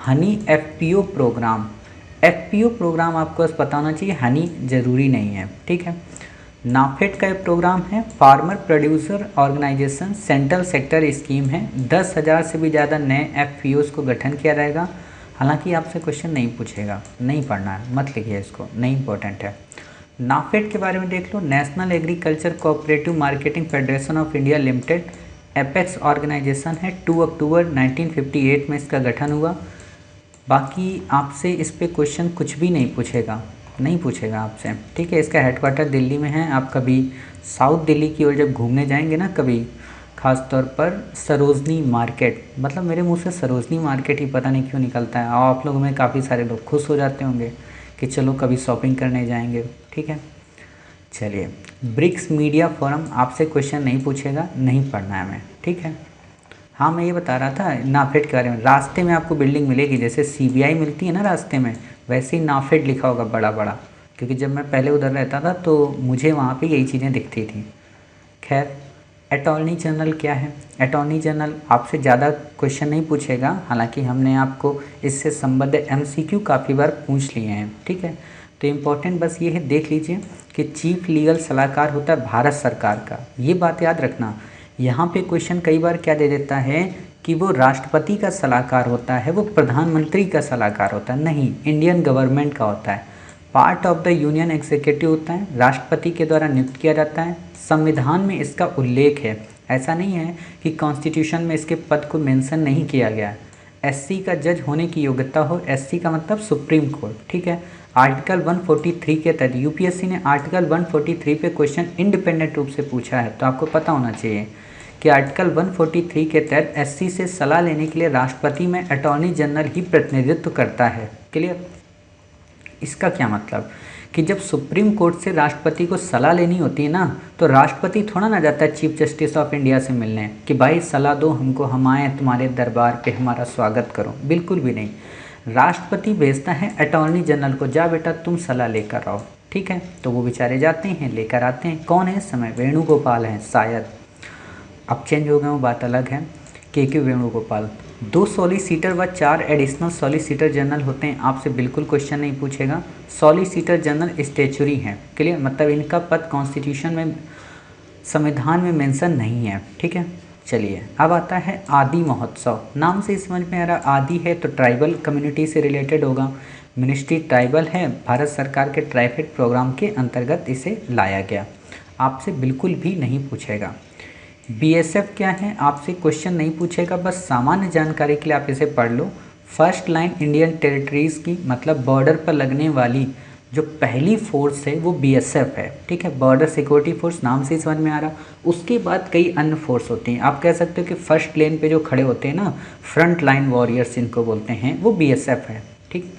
Honey FPO program, FPO program आपको बस पता होना चाहिए, हनी ज़रूरी नहीं है, ठीक है। नाफेड का एक प्रोग्राम है, farmer producer organisation, central sector scheme है। 10,000 से भी ज़्यादा नए एफपीओज़ को गठन किया जाएगा। हालांकि आपसे क्वेश्चन नहीं पूछेगा, नहीं पढ़ना है, मत लिखिए इसको, नहीं इंपॉर्टेंट है। नाफेड के बारे में देख लो, national agriculture cooperative marketing federation of India limited, apex organisation है। 2 अक्टूबर 1958 में इसका गठन हुआ। बाकी आपसे इस पे क्वेश्चन कुछ भी नहीं पूछेगा, नहीं पूछेगा आपसे, ठीक है। इसका हेडक्वार्टर दिल्ली में है। आप कभी साउथ दिल्ली की ओर जब घूमने जाएंगे ना कभी, ख़ास तौर पर सरोजनी मार्केट, मतलब मेरे मुंह से सरोजनी मार्केट ही पता नहीं क्यों निकलता है, और आप लोगों में काफ़ी सारे लोग खुश हो जाते होंगे कि चलो कभी शॉपिंग करने जाएंगे, ठीक है। चलिए, ब्रिक्स मीडिया फोरम, आपसे क्वेश्चन नहीं पूछेगा, नहीं पढ़ना है हमें, ठीक है। हाँ, मैं ये बता रहा था नाफेड के बारे में, रास्ते में आपको बिल्डिंग मिलेगी, जैसे सीबीआई मिलती है ना रास्ते में, वैसे ही नाफेड लिखा होगा बड़ा बड़ा, क्योंकि जब मैं पहले उधर रहता था तो मुझे वहाँ पे यही चीज़ें दिखती थी। खैर, अटॉर्नी जनरल क्या है? अटॉर्नी जनरल आपसे ज़्यादा क्वेश्चन नहीं पूछेगा, हालांकि हमने आपको इससे संबंधित एमसीक्यू काफ़ी बार पूछ लिए हैं, ठीक है। तो इम्पोर्टेंट बस ये है, देख लीजिए कि चीफ लीगल सलाहकार होता है भारत सरकार का, ये बात याद रखना। यहाँ पे क्वेश्चन कई बार क्या दे देता है कि वो राष्ट्रपति का सलाहकार होता है, वो प्रधानमंत्री का सलाहकार होता है, नहीं, इंडियन गवर्नमेंट का होता है। Part of the union executive होता है, राष्ट्रपति के द्वारा नियुक्त किया जाता है। संविधान में इसका उल्लेख है, ऐसा नहीं है कि कॉन्स्टिट्यूशन में इसके पद को मेंशन नहीं किया गया। एससी का जज होने की योग्यता हो, एससी का मतलब सुप्रीम कोर्ट, ठीक है। आर्टिकल 143 के तहत यूपीएससी ने आर्टिकल 143 पे क्वेश्चन इंडिपेंडेंट रूप से पूछा है, तो आपको पता होना चाहिए कि आर्टिकल 143 के तहत एससी से सलाह लेने के लिए राष्ट्रपति में अटॉर्नी जनरल ही प्रतिनिधित्व करता है। क्लियर? इसका क्या मतलब कि जब सुप्रीम कोर्ट से राष्ट्रपति को सलाह लेनी होती है ना, तो राष्ट्रपति थोड़ा ना जाता है चीफ जस्टिस ऑफ इंडिया से मिलने कि भाई सलाह दो हमको, हम आए तुम्हारे दरबार पे, हमारा स्वागत करो, बिल्कुल भी नहीं। राष्ट्रपति भेजता है अटॉर्नी जनरल को, जा बेटा तुम सलाह लेकर आओ, ठीक है। तो वो बेचारे जाते हैं, लेकर आते हैं। कौन है इस समय? वेणुगोपाल हैं शायद, अब चेंज हो गए, वो बात अलग है। के वेणुगोपाल। 2 सॉलिसिटर व 4 एडिशनल सॉलिसिटर जनरल होते हैं, आपसे बिल्कुल क्वेश्चन नहीं पूछेगा। सॉलिसिटर जनरल स्टैचुरी हैं, क्लियर, मतलब इनका पद कॉन्स्टिट्यूशन में, संविधान में मेंशन नहीं है, ठीक है। चलिए, अब आता है आदि महोत्सव। नाम से समझ में आ रहा, आदि है तो ट्राइबल कम्युनिटी से रिलेटेड होगा। मिनिस्ट्री ट्राइबल है, भारत सरकार के ट्राइफेड प्रोग्राम के अंतर्गत इसे लाया गया, आपसे बिल्कुल भी नहीं पूछेगा। बीएसएफ क्या है? आपसे क्वेश्चन नहीं पूछेगा, बस सामान्य जानकारी के लिए आप इसे पढ़ लो। फर्स्ट लाइन इंडियन टेरिटरीज़ की, मतलब बॉर्डर पर लगने वाली जो पहली फोर्स है वो बीएसएफ है, ठीक है। बॉर्डर सिक्योरिटी फोर्स, नाम से ही समझ में आ रहा। उसके बाद कई अन्य फोर्स होती हैं, आप कह सकते हो कि फर्स्ट लेन पे जो खड़े होते हैं ना, फ्रंट लाइन वॉरियर्स जिनको बोलते हैं, वो बीएसएफ है, ठीक।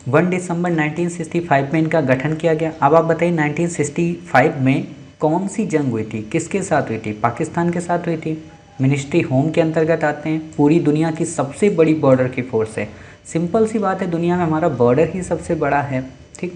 1 दिसंबर 1965 में इनका गठन किया गया। अब आप बताइए 1965 में कौन सी जंग हुई थी, किसके साथ हुई थी? पाकिस्तान के साथ हुई थी। मिनिस्ट्री होम के अंतर्गत आते हैं, पूरी दुनिया की सबसे बड़ी बॉर्डर की फोर्स है। सिंपल सी बात है, दुनिया में हमारा बॉर्डर ही सबसे बड़ा है, ठीक।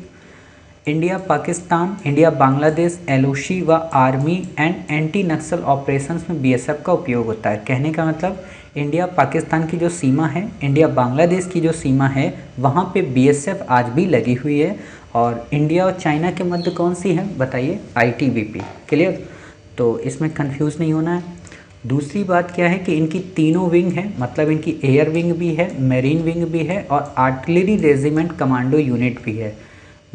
India Pakistan, India Bangladesh LOC व army and anti Naxal operations में बीएसएफ का उपयोग होता है। कहने का मतलब इंडिया पाकिस्तान की जो सीमा है, इंडिया बांग्लादेश की जो सीमा है, वहाँ पे बीएसएफ आज भी लगी हुई है। और इंडिया और चाइना के मध्य कौन सी है बताइए? ITBP, clear. तो इसमें कंफ्यूज नहीं होना है। दूसरी बात क्या है कि इनकी तीनों विंग है, मतलब इनकी एयर विंग भी है, मेरीन विंग भी है और आर्टिलरी रेजिमेंट कमांडो यूनिट भी है।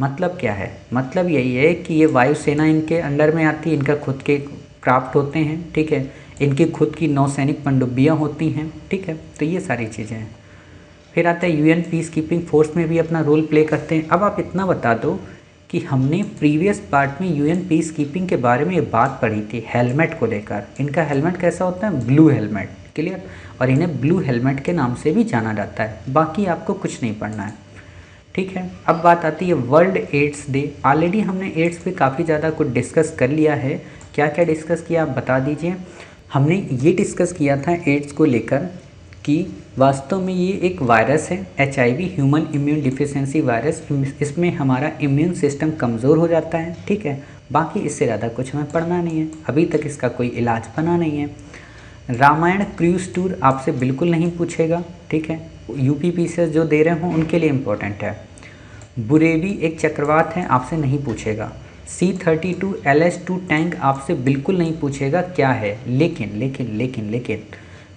मतलब क्या है? मतलब यही है कि ये वायुसेना इनके अंडर में आती है, इनका खुद के क्राफ्ट होते हैं, ठीक है। इनकी खुद की नौसैनिक पनडुब्बियाँ होती हैं, ठीक है। तो ये सारी चीज़ें हैं। फिर आता है यूएन पीस कीपिंग फोर्स में भी अपना रोल प्ले करते हैं। अब आप इतना बता दो कि हमने प्रीवियस पार्ट में यूएन पीस कीपिंग के बारे में ये बात पढ़ी थी हेलमेट को लेकर। इनका हेलमेट कैसा होता है? Blue helmet, clear. और इन्हें ब्लू हेलमेट के नाम से भी जाना जाता है। बाकी आपको कुछ नहीं पढ़ना है, ठीक है। अब बात आती है वर्ल्ड एड्स डे। ऑलरेडी हमने एड्स पे काफ़ी ज़्यादा कुछ डिस्कस कर लिया है। क्या क्या डिस्कस किया आप बता दीजिए। हमने ये डिस्कस किया था एड्स को लेकर कि वास्तव में ये एक वायरस है, HIV human immune deficiency virus. इसमें हमारा इम्यून सिस्टम कमज़ोर हो जाता है, ठीक है। बाकी इससे ज़्यादा कुछ हमें पढ़ना नहीं है, अभी तक इसका कोई इलाज बना नहीं है। रामायण क्रूज टूर आपसे बिल्कुल नहीं पूछेगा, ठीक है। UPPCS जो दे रहे हों उनके लिए इम्पोर्टेंट है। बुरेवी एक चक्रवात है, आपसे नहीं पूछेगा। C-32 LS-2 टैंक आपसे बिल्कुल नहीं पूछेगा क्या है। लेकिन लेकिन लेकिन लेकिन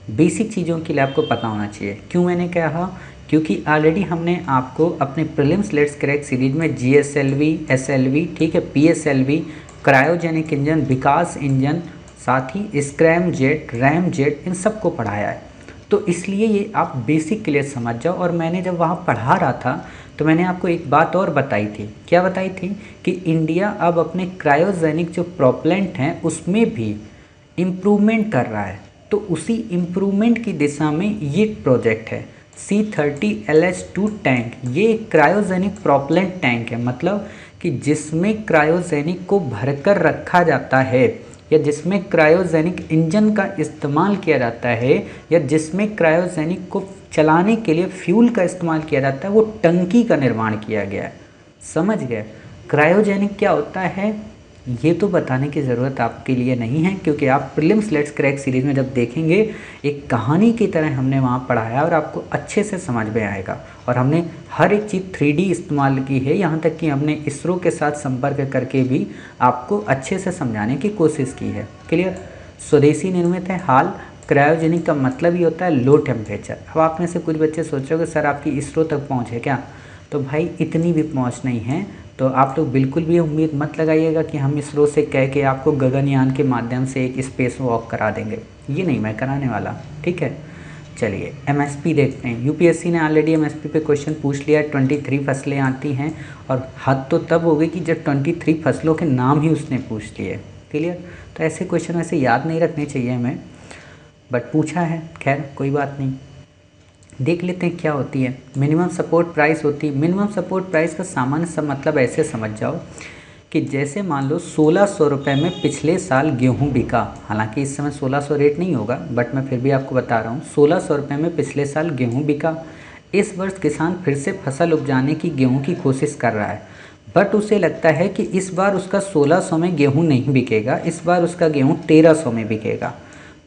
बेसिक चीज़ों के लिए आपको पता होना चाहिए। क्यों मैंने कहा? क्योंकि ऑलरेडी हमने आपको अपने प्रीलिम्स लेट्स क्रैक सीरीज में GSLV, SLV, ठीक है, PSLV, क्रायोजेनिक इंजन, विकास इंजन, साथ ही स्क्रैम जेट, रैम जेट, इन सबको पढ़ाया है। तो इसलिए ये आप बेसिक क्लियर समझ जाओ। और मैंने जब वहाँ पढ़ा रहा था तो मैंने आपको एक बात और बताई थी। क्या बताई थी? कि इंडिया अब अपने क्रायोजेनिक जो प्रोपेलेंट हैं उसमें भी इम्प्रूवमेंट कर रहा है। तो उसी इम्प्रूवमेंट की दिशा में ये प्रोजेक्ट है C-30 LS-2 टैंक। ये क्रायोजेनिक प्रोपेलेंट टैंक है, मतलब कि जिसमें क्रायोजेनिक को भरकर रखा जाता है, या जिसमें क्रायोजेनिक इंजन का इस्तेमाल किया जाता है, या जिसमें क्रायोजेनिक को चलाने के लिए फ्यूल का इस्तेमाल किया जाता है, वो टंकी का निर्माण किया गया है। समझ गए? क्रायोजेनिक क्या होता है ये तो बताने की ज़रूरत आपके लिए नहीं है, क्योंकि आप प्रीलिम्स लेट्स क्रैक सीरीज़ में जब देखेंगे एक कहानी की तरह हमने वहाँ पढ़ाया और आपको अच्छे से समझ में आएगा। और हमने हर एक चीज़ 3D इस्तेमाल की है, यहाँ तक कि हमने इसरो के साथ संपर्क करके भी आपको अच्छे से समझाने की कोशिश की है। क्लियर? स्वदेशी निर्मित है। हाल क्रायोजेनिक का मतलब ही होता है लो टेम्परेचर। अब आप में से कुछ बच्चे सोचोगे सर आपकी इसरो तक पहुँच है क्या? तो भाई इतनी भी पहुँच नहीं है। तो आप लोग बिल्कुल भी उम्मीद मत लगाइएगा कि हम इसरो से कह के आपको गगनयान के माध्यम से एक स्पेस वॉक करा देंगे। ये नहीं मैं कराने वाला, ठीक है। चलिए MSP देखते हैं। UPSC ने ऑलरेडी MSP पे क्वेश्चन पूछ लिया। 23 फसलें आती हैं, और हद तो तब हो गई कि जब 23 फसलों के नाम ही उसने पूछ लिए। क्लियर? तो ऐसे क्वेश्चन वैसे याद नहीं रखने चाहिए हमें, बट पूछा है, खैर कोई बात नहीं। देख लेते हैं क्या होती है। मिनिमम सपोर्ट प्राइस होती है। मिनिमम सपोर्ट प्राइस का सामान्य सा मतलब ऐसे समझ जाओ कि जैसे मान लो 1600 रुपये में पिछले साल गेहूं बिका। हालांकि इस समय 1600 रेट नहीं होगा, बट मैं फिर भी आपको बता रहा हूँ 1600 रुपये में पिछले साल गेहूं बिका। इस वर्ष किसान फिर से फसल उपजाने की गेहूँ की कोशिश कर रहा है, बट उसे लगता है कि इस बार उसका 1600 में गेहूँ नहीं बिकेगा, इस बार उसका गेहूँ 1300 में बिकेगा।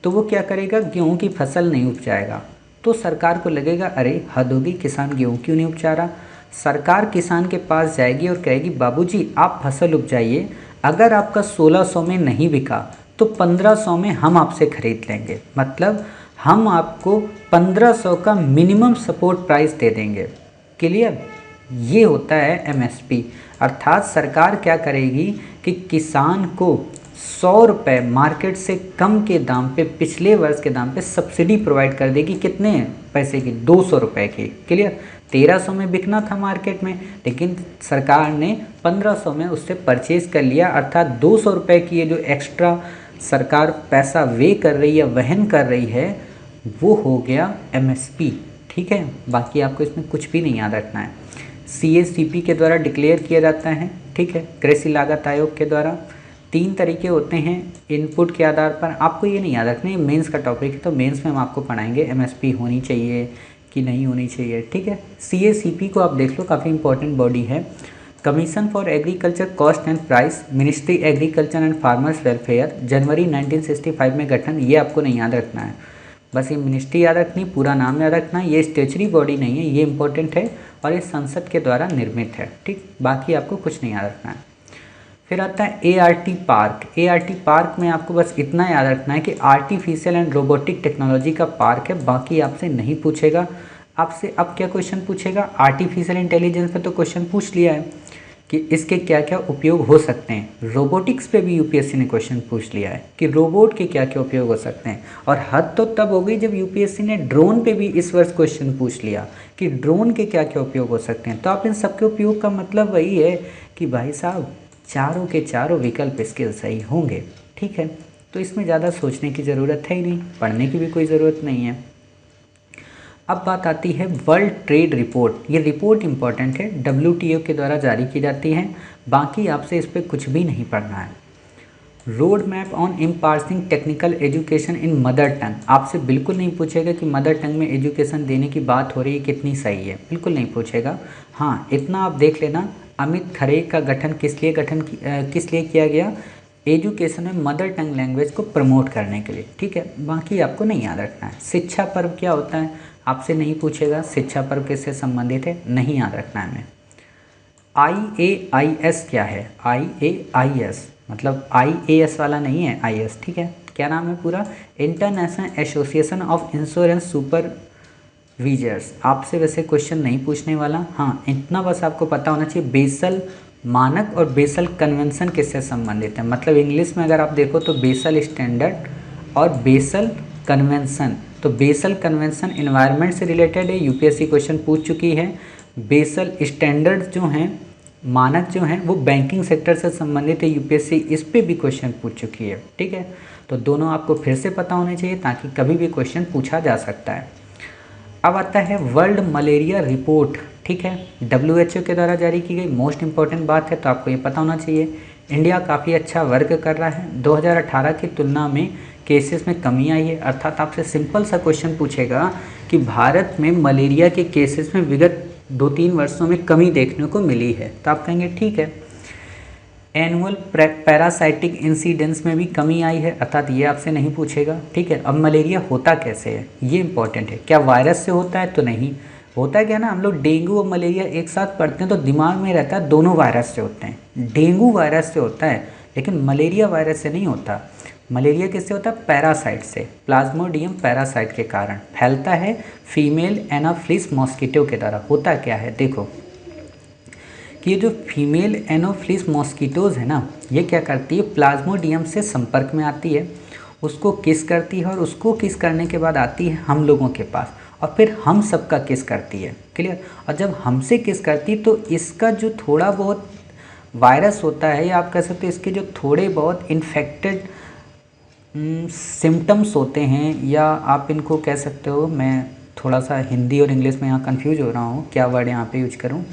तो वो क्या करेगा? गेहूँ की फसल नहीं उपजाएगा। तो सरकार को लगेगा अरे हद होगी, किसान गेहूँ क्यों नहीं उपजा रहा। सरकार किसान के पास जाएगी और कहेगी बाबूजी आप फसल उपजाइए, अगर आपका 1600 में नहीं बिका तो 1500 में हम आपसे खरीद लेंगे। मतलब हम आपको 1500 का मिनिमम सपोर्ट प्राइस दे देंगे। क्लियर? ये होता है MSP। अर्थात सरकार क्या करेगी कि किसान को 100 रुपये मार्केट से कम के दाम पे, पिछले वर्ष के दाम पे सब्सिडी प्रोवाइड कर देगी। कितने पैसे की? 200 रुपये की। क्लियर? 1300 में बिकना था मार्केट में, लेकिन सरकार ने 1500 में उससे परचेज़ कर लिया। अर्थात 200 रुपये की ये जो एक्स्ट्रा सरकार पैसा वे कर रही है, वहन कर रही है, वो हो गया MSP। ठीक है, बाकी आपको इसमें कुछ भी नहीं याद रखना है। CACP के द्वारा डिक्लेयर किया जाता है, ठीक है, कृषि लागत आयोग के द्वारा। 3 तरीके होते हैं इनपुट के आधार पर। आपको ये नहीं याद रखना, ये मेंस का टॉपिक है, तो मेंस में हम आपको पढ़ाएंगे MSP होनी चाहिए कि नहीं होनी चाहिए, ठीक है। CACP को आप देख लो, काफ़ी इंपॉर्टेंट बॉडी है। Commission for agriculture cost and price, ministry agriculture and farmers welfare, जनवरी 1965 में गठन। ये आपको नहीं याद रखना है, बस ये मिनिस्ट्री याद रखनी, पूरा नाम याद रखना। ये स्टेचुरी बॉडी नहीं है, ये इंपॉर्टेंट है, और ये संसद के द्वारा निर्मित है, ठीक। बाकी आपको कुछ नहीं याद रखना है। फिर आता है ART पार्क। ART पार्क में आपको बस इतना याद रखना है कि आर्टिफिशियल एंड रोबोटिक टेक्नोलॉजी का पार्क है, बाकी आपसे नहीं पूछेगा। आपसे अब क्या क्वेश्चन पूछेगा? आर्टिफिशियल इंटेलिजेंस पे तो क्वेश्चन पूछ लिया है कि इसके क्या क्या उपयोग हो सकते हैं। रोबोटिक्स पे भी यूपीएससी ने क्वेश्चन पूछ लिया है कि रोबोट के क्या क्या उपयोग हो सकते हैं। और हद तो तब हो गई जब यूपीएससी ने ड्रोन पे भी इस वर्ष क्वेश्चन पूछ लिया कि ड्रोन के क्या क्या उपयोग हो सकते हैं। तो आप इन सबके उपयोग का मतलब वही है कि भाई साहब चारों के चारों विकल्प इसके सही होंगे। ठीक है, तो इसमें ज़्यादा सोचने की ज़रूरत है ही नहीं, पढ़ने की भी कोई ज़रूरत नहीं है। अब बात आती है वर्ल्ड ट्रेड रिपोर्ट। ये रिपोर्ट इंपॉर्टेंट है, WTO के द्वारा जारी की जाती है। बाकी आपसे इस पर कुछ भी नहीं पढ़ना है। Road map on imparting technical education in mother tongue. आपसे बिल्कुल नहीं पूछेगा कि मदर टंग में एजुकेशन देने की बात हो रही है कितनी सही है, बिल्कुल नहीं पूछेगा। हाँ, इतना आप देख लेना, अमित खरे का गठन किस लिए किया गया, एजुकेशन में मदर टंग लैंग्वेज को प्रमोट करने के लिए। ठीक है, बाकी आपको नहीं याद रखना है। शिक्षा पर्व क्या होता है आपसे नहीं पूछेगा, शिक्षा पर्व किससे संबंधित है नहीं याद रखना है हमें। IAIS क्या है, IAIS मतलब IAS वाला नहीं है, IS। ठीक है, क्या नाम है पूरा, इंटरनेशनल एसोसिएशन ऑफ इंश्योरेंस सुपरविजर्स। आपसे वैसे क्वेश्चन नहीं पूछने वाला। हाँ, इतना बस आपको पता होना चाहिए बेसल मानक और बेसल कन्वेंशन किससे संबंधित है। मतलब इंग्लिश में अगर आप देखो तो बेसल स्टैंडर्ड और बेसल कन्वेंशन। तो बेसल कन्वेंशन एनवायरनमेंट से रिलेटेड है, यूपीएससी क्वेश्चन पूछ चुकी है। बेसल स्टैंडर्ड जो हैं, मानक जो हैं, वो बैंकिंग सेक्टर से संबंधित है, यूपीएससी इस पे भी क्वेश्चन पूछ चुकी है। ठीक है, तो दोनों आपको फिर से पता होने चाहिए ताकि कभी भी क्वेश्चन पूछा जा सकता है। अब आता है वर्ल्ड मलेरिया रिपोर्ट। ठीक है, WHO के द्वारा जारी की गई मोस्ट इंपॉर्टेंट बात है, तो आपको ये पता होना चाहिए। इंडिया काफ़ी अच्छा वर्क कर रहा है। 2018 की तुलना में केसेस में कमी आई है। अर्थात आपसे सिंपल सा क्वेश्चन पूछेगा कि भारत में मलेरिया के केसेस में विगत 2-3 वर्षों में कमी देखने को मिली है, तो आप कहेंगे ठीक है। एनुअल पैरासाइटिक इंसिडेंस में भी कमी आई है, अर्थात ये आपसे नहीं पूछेगा। ठीक है, अब मलेरिया होता कैसे है ये इंपॉर्टेंट है। क्या वायरस से होता है, तो नहीं होता है। क्या ना, हम लोग डेंगू और मलेरिया एक साथ पढ़ते हैं तो दिमाग में रहता है दोनों वायरस से होते हैं। डेंगू वायरस से होता है लेकिन मलेरिया वायरस से नहीं होता। मलेरिया किससे होता है, पैरासाइट से, प्लाज्मोडियम पैरासाइट के कारण फैलता है, फीमेल एनाफ्लिस मॉस्किटो के द्वारा। होता क्या है देखो कि ये जो फीमेल एनाफ्लिस मॉस्किटोज़ है ना, ये क्या करती है, प्लाज्मोडियम से संपर्क में आती है, उसको किस करती है और उसको किस करने के बाद आती है हम लोगों के पास और फिर हम सबका किस करती है। क्लियर। और जब हमसे किस करती है तो इसका जो थोड़ा बहुत वायरस होता है, या आप कह सकते हो इसके जो थोड़े बहुत इन्फेक्टेड सिम्टम्स होते हैं, या आप इनको कह सकते हो, मैं थोड़ा सा हिंदी और इंग्लिश में यहाँ कंफ्यूज हो रहा हूँ क्या वर्ड यहाँ पे यूज करूँ,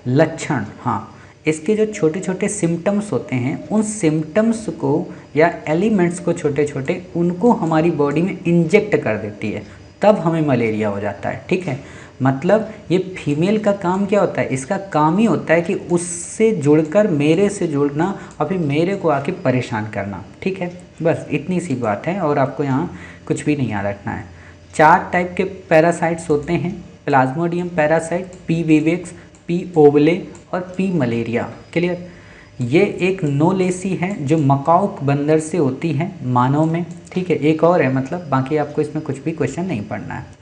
लक्षण। हाँ, इसके जो छोटे छोटे सिम्टम्स होते हैं उन सिम्टम्स को या एलिमेंट्स को छोटे छोटे उनको हमारी बॉडी में इंजेक्ट कर देती है, तब हमें मलेरिया हो जाता है। ठीक है, मतलब ये फीमेल का काम क्या होता है, इसका काम ही होता है कि उससे जुड़कर मेरे से जुड़ना और फिर मेरे को आके परेशान करना। ठीक है, बस इतनी सी बात है और आपको यहाँ कुछ भी नहीं याद रखना है। 4 टाइप के पैरासाइट्स होते हैं, Plasmodium parasite, P vivax, P ओवले और पी मलेरिया। क्लियर। ये एक नोलेसी है जो मकाओ बंदर से होती है मानव में। ठीक है, एक और है, मतलब बाकी आपको इसमें कुछ भी क्वेश्चन नहीं पढ़ना है।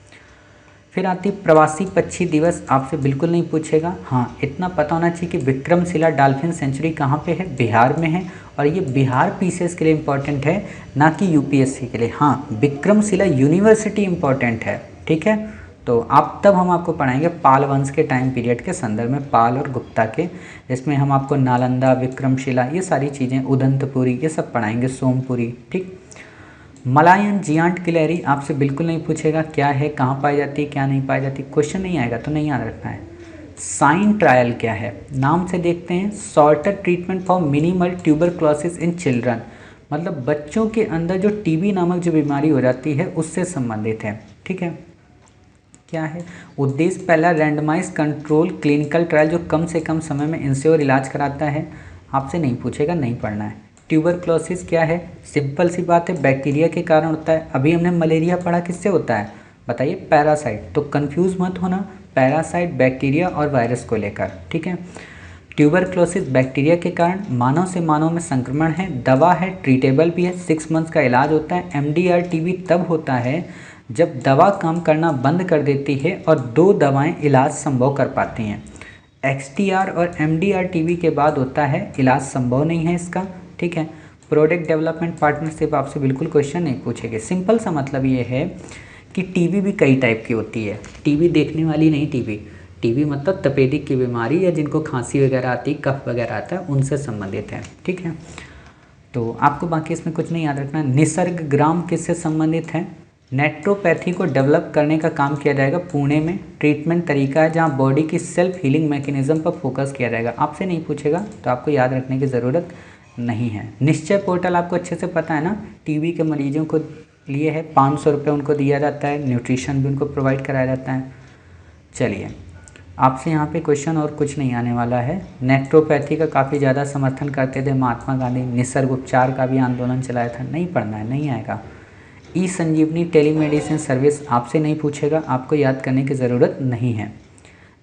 फिर आती प्रवासी पक्षी दिवस, आपसे बिल्कुल नहीं पूछेगा। हाँ, इतना पता होना चाहिए कि विक्रमशिला डॉल्फिन सेंचुरी कहाँ पे है, बिहार में है, और ये बिहार पीसीएस के लिए इम्पॉर्टेंट है, ना कि यूपीएससी के लिए। हाँ, विक्रमशिला यूनिवर्सिटी इम्पॉर्टेंट है। ठीक है, तो आप तब हम आपको पढ़ाएंगे पाल वंश के टाइम पीरियड के संदर्भ में, पाल और गुप्ता के, जिसमें हम आपको नालंदा, विक्रमशिला, ये सारी चीज़ें, उदंतपुरी, ये सब पढ़ाएंगे, सोमपुरी। ठीक। मलायन जियांट क्लेरी आपसे बिल्कुल नहीं पूछेगा, क्या है, कहाँ पाई जाती है, क्या नहीं पाई जाती, क्वेश्चन नहीं आएगा तो नहीं याद रखना है। साइन ट्रायल क्या है, नाम से देखते हैं, shorter treatment for minimal tuberculosis in children, मतलब बच्चों के अंदर जो टीबी नामक जो बीमारी हो जाती है उससे संबंधित है। ठीक है, क्या है उद्देश्य, पहला रैंडमाइज कंट्रोल क्लिनिकल ट्रायल जो कम से कम समय में इंश्योर इलाज कराता है, आपसे नहीं पूछेगा, नहीं पढ़ना है। ट्यूबरक्लोसिस क्या है, सिंपल सी बात है, बैक्टीरिया के कारण होता है। अभी हमने मलेरिया पढ़ा किससे होता है, बताइए, पैरासाइट। तो कंफ्यूज मत होना, पैरासाइट बैक्टीरिया और वायरस को लेकर। ठीक है, ट्यूबरक्लोसिस बैक्टीरिया के कारण मानव से मानव में संक्रमण है, दवा है, ट्रीटेबल भी है, 6 मंथ्स का इलाज होता है। MDR टीबी तब होता है जब दवा काम करना बंद कर देती है और 2 दवाएं इलाज संभव कर पाती हैं। XDR और MDR टीवी के बाद होता है, इलाज संभव नहीं है इसका, ठीक है। प्रोडक्ट डेवलपमेंट पार्टनरशिप आपसे बिल्कुल क्वेश्चन नहीं पूछेंगे। सिंपल सा मतलब ये है कि टीवी भी कई टाइप की होती है, टीवी देखने वाली नहीं टीवी मतलब तपेदिक की बीमारी या जिनको खांसी वगैरह आती, कफ वगैरह आता है, उनसे संबंधित है, ठीक है। तो आपको बाकी इसमें कुछ नहीं याद रखना। निसर्ग ग्राम किससे संबंधित है? नेट्रोपैथी को डेवलप करने का काम किया जाएगा पुणे में। ट्रीटमेंट तरीका है जहां बॉडी की सेल्फ हीलिंग मैकेनिज्म पर फोकस किया जाएगा। आपसे नहीं पूछेगा तो आपको याद रखने की ज़रूरत नहीं है। निश्चय पोर्टल आपको अच्छे से पता है ना, टीबी के मरीजों को लिए है, 500 रुपये उनको दिया जाता है, न्यूट्रिशन भी उनको प्रोवाइड कराया जाता है। चलिए, आपसे यहाँ पे क्वेश्चन और कुछ नहीं आने वाला है। नेट्रोपैथी का काफ़ी ज़्यादा समर्थन करते थे महात्मा गांधी। निसर्ग उपचार का भी आंदोलन चलाया था, नहीं पढ़ना है, नहीं आएगा। ई संजीवनी टेलीमेडिसिन सर्विस आपसे नहीं पूछेगा, आपको याद करने की ज़रूरत नहीं है।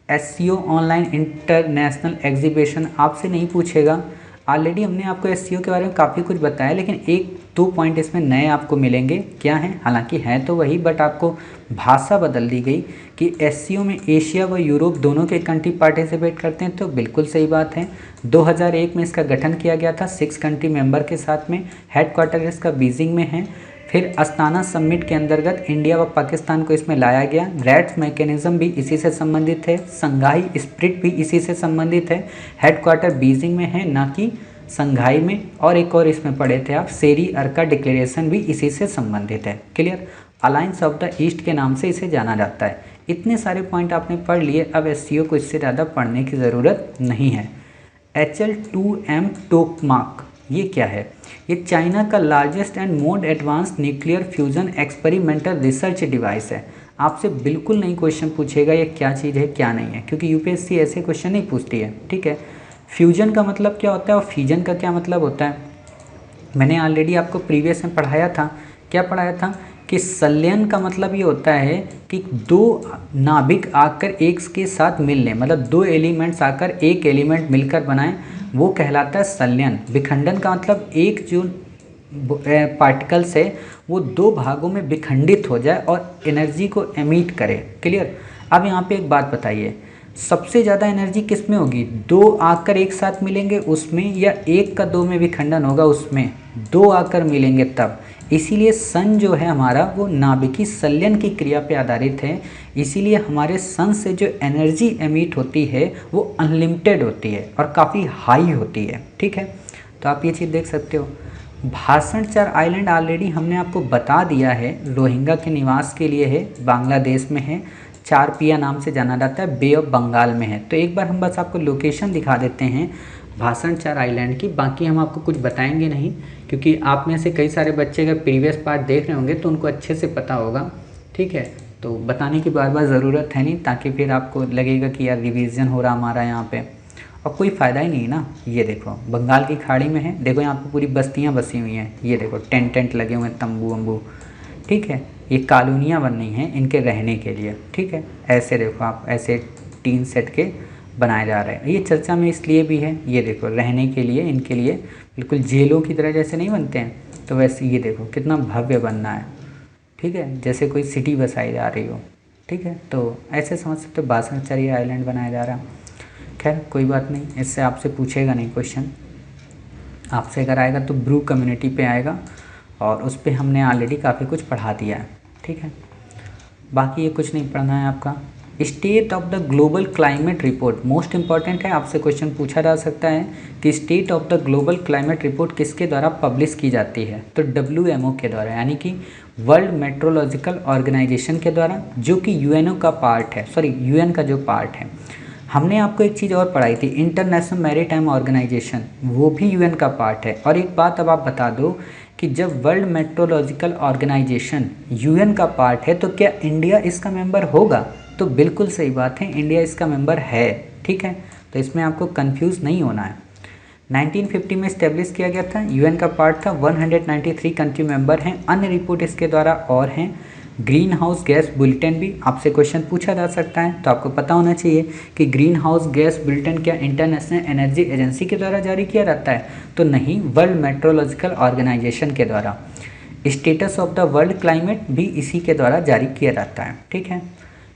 SEO ऑनलाइन इंटरनेशनल एग्जीबिशन आपसे नहीं पूछेगा। ऑलरेडी हमने आपको SEO के बारे में काफ़ी कुछ बताया, लेकिन 1-2 पॉइंट इसमें नए आपको मिलेंगे। क्या हैं? हालांकि हैं तो वही, बट आपको भाषा बदल दी गई कि SEO में एशिया व यूरोप दोनों के कंट्री पार्टिसिपेट करते हैं, तो बिल्कुल सही बात है। 2001 में इसका गठन किया गया था 6 कंट्री मेंबर के साथ में। हेडक्वार्टर इसका बीजिंग में है। फिर अस्ताना समिट के अंतर्गत इंडिया व पाकिस्तान को इसमें लाया गया। रैट्स मैकेनिज्म भी इसी से संबंधित है। संघाई स्प्रिट भी इसी से संबंधित है। हेडक्वार्टर बीजिंग में है, ना कि संघाई में। और एक और इसमें पढ़े थे आप, सेरी अर्का डिक्लेरेशन भी इसी से संबंधित है। Clear? Alliance of the east के नाम से इसे जाना जाता है। इतने सारे पॉइंट आपने पढ़ लिए, अब SEO को इससे ज़्यादा पढ़ने की ज़रूरत नहीं है। HL2M टोकमाक ये क्या है? ये चाइना का largest and most advance nuclear fusion experimental research device है। आपसे बिल्कुल नहीं क्वेश्चन पूछेगा ये क्या चीज़ है क्या नहीं है, क्योंकि UPSC ऐसे क्वेश्चन नहीं पूछती है, ठीक है। फ्यूजन का मतलब क्या होता है और फ्यूजन का क्या मतलब होता है, मैंने ऑलरेडी आपको प्रीवियस में पढ़ाया था। क्या पढ़ाया था कि संलयन का मतलब ये होता है कि 2 नाभिक आकर एक के साथ मिल लें, मतलब 2 एलिमेंट्स आकर एक एलिमेंट मिलकर बनाएं, वो कहलाता है संलयन। विखंडन का मतलब एक जो पार्टिकल्स है वो 2 भागों में विखंडित हो जाए और एनर्जी को एमिट करे। क्लियर? अब यहाँ पे एक बात बताइए, सबसे ज़्यादा एनर्जी किस में होगी? 2 आकर एक साथ मिलेंगे उसमें, या 1 का 2 में विखंडन होगा उसमें? 2 आकर मिलेंगे तब। इसीलिए सन जो है हमारा वो नाभिकीय संलयन की क्रिया पे आधारित है। इसीलिए हमारे सन से जो एनर्जी एमिट होती है वो अनलिमिटेड होती है और काफ़ी हाई होती है, ठीक है। तो आप ये चीज़ देख सकते हो। भाषण चार आइलैंड ऑलरेडी हमने आपको बता दिया है, रोहिंग्या के निवास के लिए है, बांग्लादेश में है। चारपिया नाम से जाना जाता है, बे ऑफ बंगाल में है। तो एक बार हम बस आपको लोकेशन दिखा देते हैं भाषण चार आइलैंड की, बाकी हम आपको कुछ बताएंगे नहीं, क्योंकि आप में से कई सारे बच्चे अगर प्रीवियस पार्ट देख रहे होंगे तो उनको अच्छे से पता होगा, ठीक है। तो बताने की बार बार ज़रूरत है नहीं, ताकि फिर आपको लगेगा कि यार रिवीजन हो रहा हमारा यहाँ पे, और कोई फ़ायदा ही नहीं ना। ये देखो बंगाल की खाड़ी में है, देखो यहाँ पे पूरी बस्तियाँ बसी हुई हैं, ये देखो टेंट लगे हुए हैं, तंबू वम्बू, ठीक है। ये कॉलोनियाँ बन रही हैं इनके रहने के लिए, ठीक है। ऐसे देखो आप, ऐसे टीन सेट के बनाए जा रहे हैं। ये चर्चा में इसलिए भी है, ये देखो रहने के लिए, इनके लिए बिल्कुल जेलों की तरह जैसे नहीं बनते हैं, तो वैसे ये देखो कितना भव्य बनना है, ठीक है, जैसे कोई सिटी बसाई जा रही हो, ठीक है। तो ऐसे समझ सकते हो बासनचरी आइलैंड बनाया जा रहा है। खैर कोई बात नहीं, इससे आपसे पूछेगा नहीं क्वेश्चन। आपसे अगर आएगा तो ब्रू कम्युनिटी पे आएगा, और उस पर हमने ऑलरेडी काफ़ी कुछ पढ़ा दिया है, ठीक है। बाकी ये कुछ नहीं पढ़ना है आपका। State of the global climate report most important है, आपसे क्वेश्चन पूछा जा सकता है कि state of the global climate report किसके द्वारा पब्लिश की जाती है? तो WMO के द्वारा, यानी कि वर्ल्ड मेट्रोलॉजिकल ऑर्गेनाइजेशन के द्वारा, जो कि UNO का पार्ट है, सॉरी UN का जो पार्ट है। हमने आपको एक चीज़ और पढ़ाई थी, इंटरनेशनल मैरीटाइम ऑर्गेनाइजेशन, वो भी UN का पार्ट है। और एक बात अब आप बता दो कि जब वर्ल्ड मेट्रोलॉजिकल ऑर्गेनाइजेशन UN का पार्ट है तो क्या इंडिया इसका मेंबर होगा? तो बिल्कुल सही बात है, इंडिया इसका मेंबर है, ठीक है। तो इसमें आपको कंफ्यूज नहीं होना है। 1950 में इस्टेब्लिश किया गया था, UN का पार्ट था, 193 कंट्री मेंबर हैं। अन्य रिपोर्ट इसके द्वारा और हैं। ग्रीन हाउस गैस बुलेटिन भी आपसे क्वेश्चन पूछा जा सकता है, तो आपको पता होना चाहिए कि ग्रीन हाउस गैस बुलेटिन क्या इंटरनेशनल एनर्जी एजेंसी के द्वारा जारी किया जाता है? तो नहीं, वर्ल्ड मेट्रोलॉजिकल ऑर्गेनाइजेशन के द्वारा। Status of the world climate भी इसी के द्वारा जारी किया जाता है, ठीक है।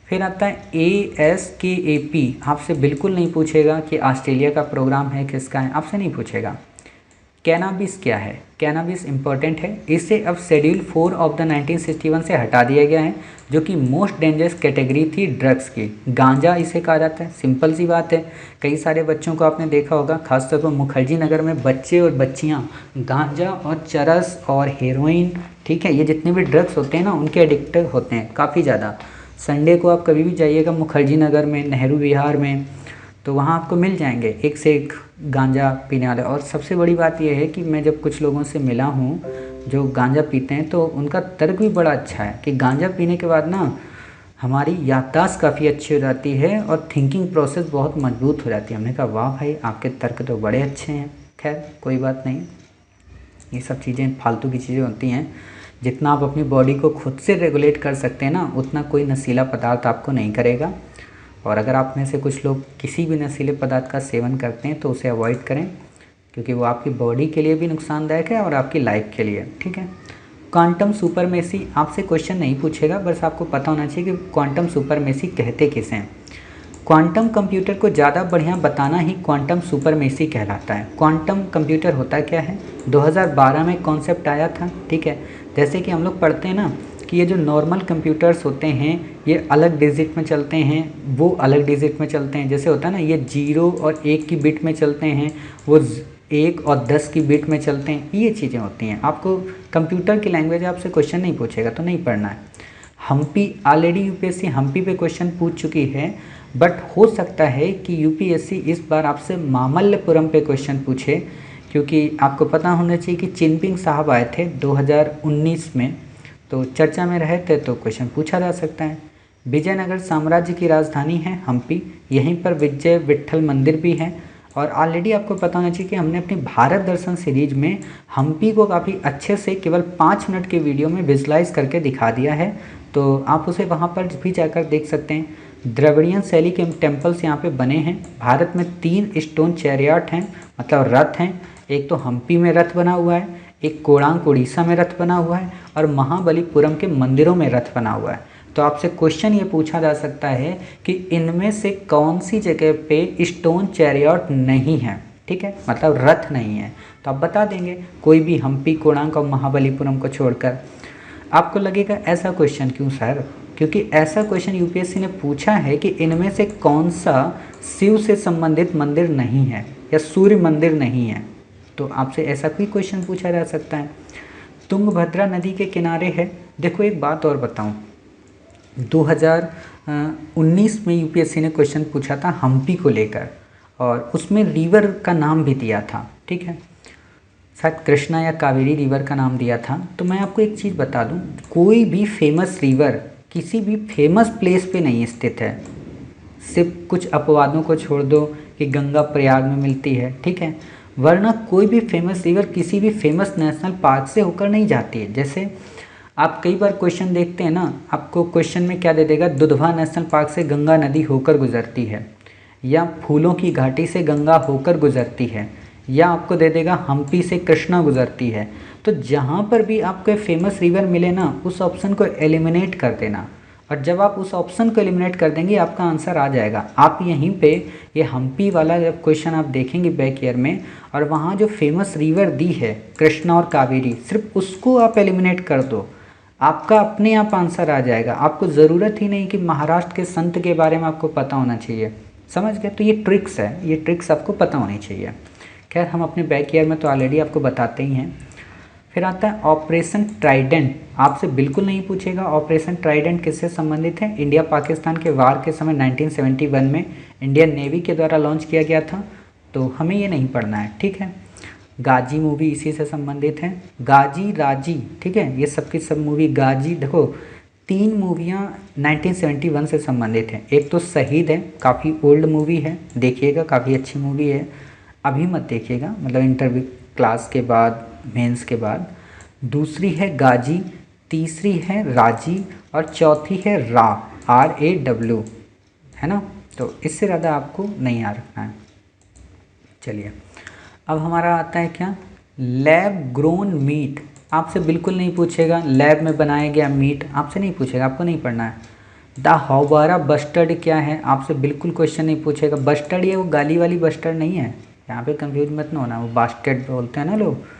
फिर आता है ASKAP, आपसे बिल्कुल नहीं पूछेगा कि ऑस्ट्रेलिया का प्रोग्राम है किसका है, आपसे नहीं पूछेगा। कैनाबिस क्या है, कैनाबिस इंपॉर्टेंट है, इसे अब शेड्यूल 4 ऑफ द 1961 से हटा दिया गया है, जो कि मोस्ट डेंजरस कैटेगरी थी ड्रग्स की। गांजा इसे कहा जाता है, सिंपल सी बात है। कई सारे बच्चों को आपने देखा होगा, खासतौर पर मुखर्जी नगर में बच्चे और बच्चियां गांजा और चरस और हेरोइन, ठीक है, ये जितने भी ड्रग्स होते हैं ना उनके एडिक्टेड होते हैं काफ़ी ज़्यादा। संडे को आप कभी भी जाइएगा मुखर्जी नगर में, नेहरू विहार में, तो वहाँ आपको मिल जाएंगे एक से एक गांजा पीने वाले। और सबसे बड़ी बात यह है कि मैं जब कुछ लोगों से मिला हूँ जो गांजा पीते हैं, तो उनका तर्क भी बड़ा अच्छा है कि गांजा पीने के बाद ना हमारी याददाश्त काफ़ी अच्छी हो जाती है और थिंकिंग प्रोसेस बहुत मजबूत हो जाती है। हमने कहा वाह भाई, आपके तर्क तो बड़े अच्छे हैं। खैर कोई बात नहीं, ये सब चीज़ें फालतू की चीज़ें होती हैं। जितना आप अपनी बॉडी को खुद से रेगुलेट कर सकते हैं ना, उतना कोई नशीला पदार्थ आपको नहीं करेगा। और अगर आप में से कुछ लोग किसी भी नशीले पदार्थ का सेवन करते हैं तो उसे अवॉइड करें, क्योंकि वो आपकी बॉडी के लिए भी नुकसानदायक है और आपकी लाइफ के लिए, ठीक है। क्वांटम सुपरमेसी, आपसे क्वेश्चन नहीं पूछेगा, बस आपको पता होना चाहिए कि क्वांटम सुपरमेसी कहते किसे हैं। क्वांटम कंप्यूटर को ज़्यादा बढ़िया बताना ही क्वांटम सुपरमेसी कहलाता है। क्वांटम कंप्यूटर होता क्या है, 2012 में कॉन्सेप्ट आया था, ठीक है। जैसे कि हम लोग पढ़ते हैं ना कि ये जो नॉर्मल कंप्यूटर्स होते हैं ये अलग डिजिट में चलते हैं, वो अलग डिजिट में चलते हैं। जैसे होता है ना, ये 0 और 1 की बिट में चलते हैं, वो 1 और 10 की बिट में चलते हैं, ये चीज़ें होती हैं। आपको कंप्यूटर की लैंग्वेज आपसे क्वेश्चन नहीं पूछेगा तो नहीं पढ़ना है। हम्पी, ऑलरेडी यूपीएससी हम्पी पे क्वेश्चन पूछ चुकी है, बट हो सकता है कि यूपीएससी इस बार आपसे मामल्लपुरम पे क्वेश्चन पूछे, क्योंकि आपको पता होना चाहिए कि चिनपिंग साहब आए थे 2019 में, तो चर्चा में रहे थे तो क्वेश्चन पूछा जा सकता है। विजयनगर साम्राज्य की राजधानी है हम्पी, यहीं पर विजय विट्ठल मंदिर भी है। और ऑलरेडी आपको पता होना चाहिए कि हमने अपनी भारत दर्शन सीरीज में हम्पी को काफ़ी अच्छे से केवल 5 मिनट के वीडियो में विजुलाइज करके दिखा दिया है, तो आप उसे वहाँ पर भी जाकर देख सकते हैं। द्रविड़ियन शैली के टेम्पल्स यहाँ पे बने हैं। भारत में 3 स्टोन चैरियट हैं, मतलब रथ हैं। एक तो हम्पी में रथ बना हुआ है, एक कोणार्क उड़ीसा में रथ बना हुआ है, और महाबलीपुरम के मंदिरों में रथ बना हुआ है। तो आपसे क्वेश्चन ये पूछा जा सकता है कि इनमें से कौन सी जगह पे स्टोन चैरियट नहीं है, ठीक है, मतलब रथ नहीं है, तो आप बता देंगे कोई भी हम्पी, कोणार्क और महाबलीपुरम को छोड़कर। आपको लगेगा ऐसा क्वेश्चन क्यों सर, क्योंकि ऐसा क्वेश्चन यूपीएससी ने पूछा है कि इनमें से कौन सा शिव से संबंधित मंदिर नहीं है या सूर्य मंदिर नहीं है, तो आपसे ऐसा कोई क्वेश्चन पूछा जा सकता है। तुंगभद्रा नदी के किनारे है। देखो एक बात और बताऊं, 2019 में यूपीएससी ने क्वेश्चन पूछा था हम्पी को लेकर, और उसमें रिवर का नाम भी दिया था, ठीक है, शायद कृष्णा या कावेरी रिवर का नाम दिया था। तो मैं आपको एक चीज़ बता दूं, कोई भी फेमस रिवर किसी भी फेमस प्लेस पे नहीं स्थित है। सिर्फ कुछ अपवादों को छोड़ दो कि गंगा प्रयाग में मिलती है, ठीक है, वरना कोई भी फेमस रिवर किसी भी फेमस नेशनल पार्क से होकर नहीं जाती है। जैसे आप कई बार क्वेश्चन देखते हैं ना, आपको क्वेश्चन में क्या दे देगा, दुधवा नेशनल पार्क से गंगा नदी होकर गुजरती है, या फूलों की घाटी से गंगा होकर गुजरती है, या आपको दे देगा हम्पी से कृष्णा गुजरती है। तो जहाँ पर भी आपको फेमस रिवर मिले ना, उस ऑप्शन को एलिमिनेट कर देना, और जब आप उस ऑप्शन को एलिमिनेट कर देंगे आपका आंसर आ जाएगा। आप यहीं पे ये हम्पी वाला जब क्वेश्चन आप देखेंगे बैक ईयर में, और वहाँ जो फेमस रिवर दी है कृष्णा और कावेरी, सिर्फ उसको आप एलिमिनेट कर दो, आपका अपने आप आंसर आ जाएगा। आपको ज़रूरत ही नहीं कि महाराष्ट्र के संत के बारे में आपको पता होना चाहिए, समझ गए। तो ये ट्रिक्स है, ये ट्रिक्स आपको पता होनी चाहिए। खैर हम अपने बैक ईयर में तो ऑलरेडी आपको बताते ही हैं। फिर आता है ऑपरेशन ट्राइडेंट, आपसे बिल्कुल नहीं पूछेगा ऑपरेशन ट्राइडेंट किससे संबंधित है। इंडिया पाकिस्तान के वार के समय 1971 में इंडियन नेवी के द्वारा लॉन्च किया गया था, तो हमें ये नहीं पढ़ना है, ठीक है। गाजी मूवी इसी से संबंधित है, गाजी राजी, ठीक है, ये सबकी सब मूवी गाजी। देखो 3 मूवियाँ 1971 से संबंधित हैं। एक तो शहीद है, काफ़ी ओल्ड मूवी है, देखिएगा, काफ़ी अच्छी मूवी है, अभी मत देखिएगा, मतलब इंटरव्यू क्लास के बाद, मेंस के बाद। दूसरी है गाजी, तीसरी है राजी, और चौथी है RAW, है ना। तो इससे ज़्यादा आपको नहीं याद रखना है। चलिए अब हमारा आता है क्या, लैब ग्रोन मीट, आपसे बिल्कुल नहीं पूछेगा। लैब में बनाया गया मीट आपसे नहीं पूछेगा, आपको नहीं पढ़ना है। द हवारा बस्टर्ड क्या है, आपसे बिल्कुल क्वेश्चन नहीं पूछेगा। बस्टर्ड ये वो गाली वाली बस्टर्ड नहीं है, यहाँ पे कंफ्यूज मत ना होना, वो बास्टर्ड बोलते हैं ना लोग।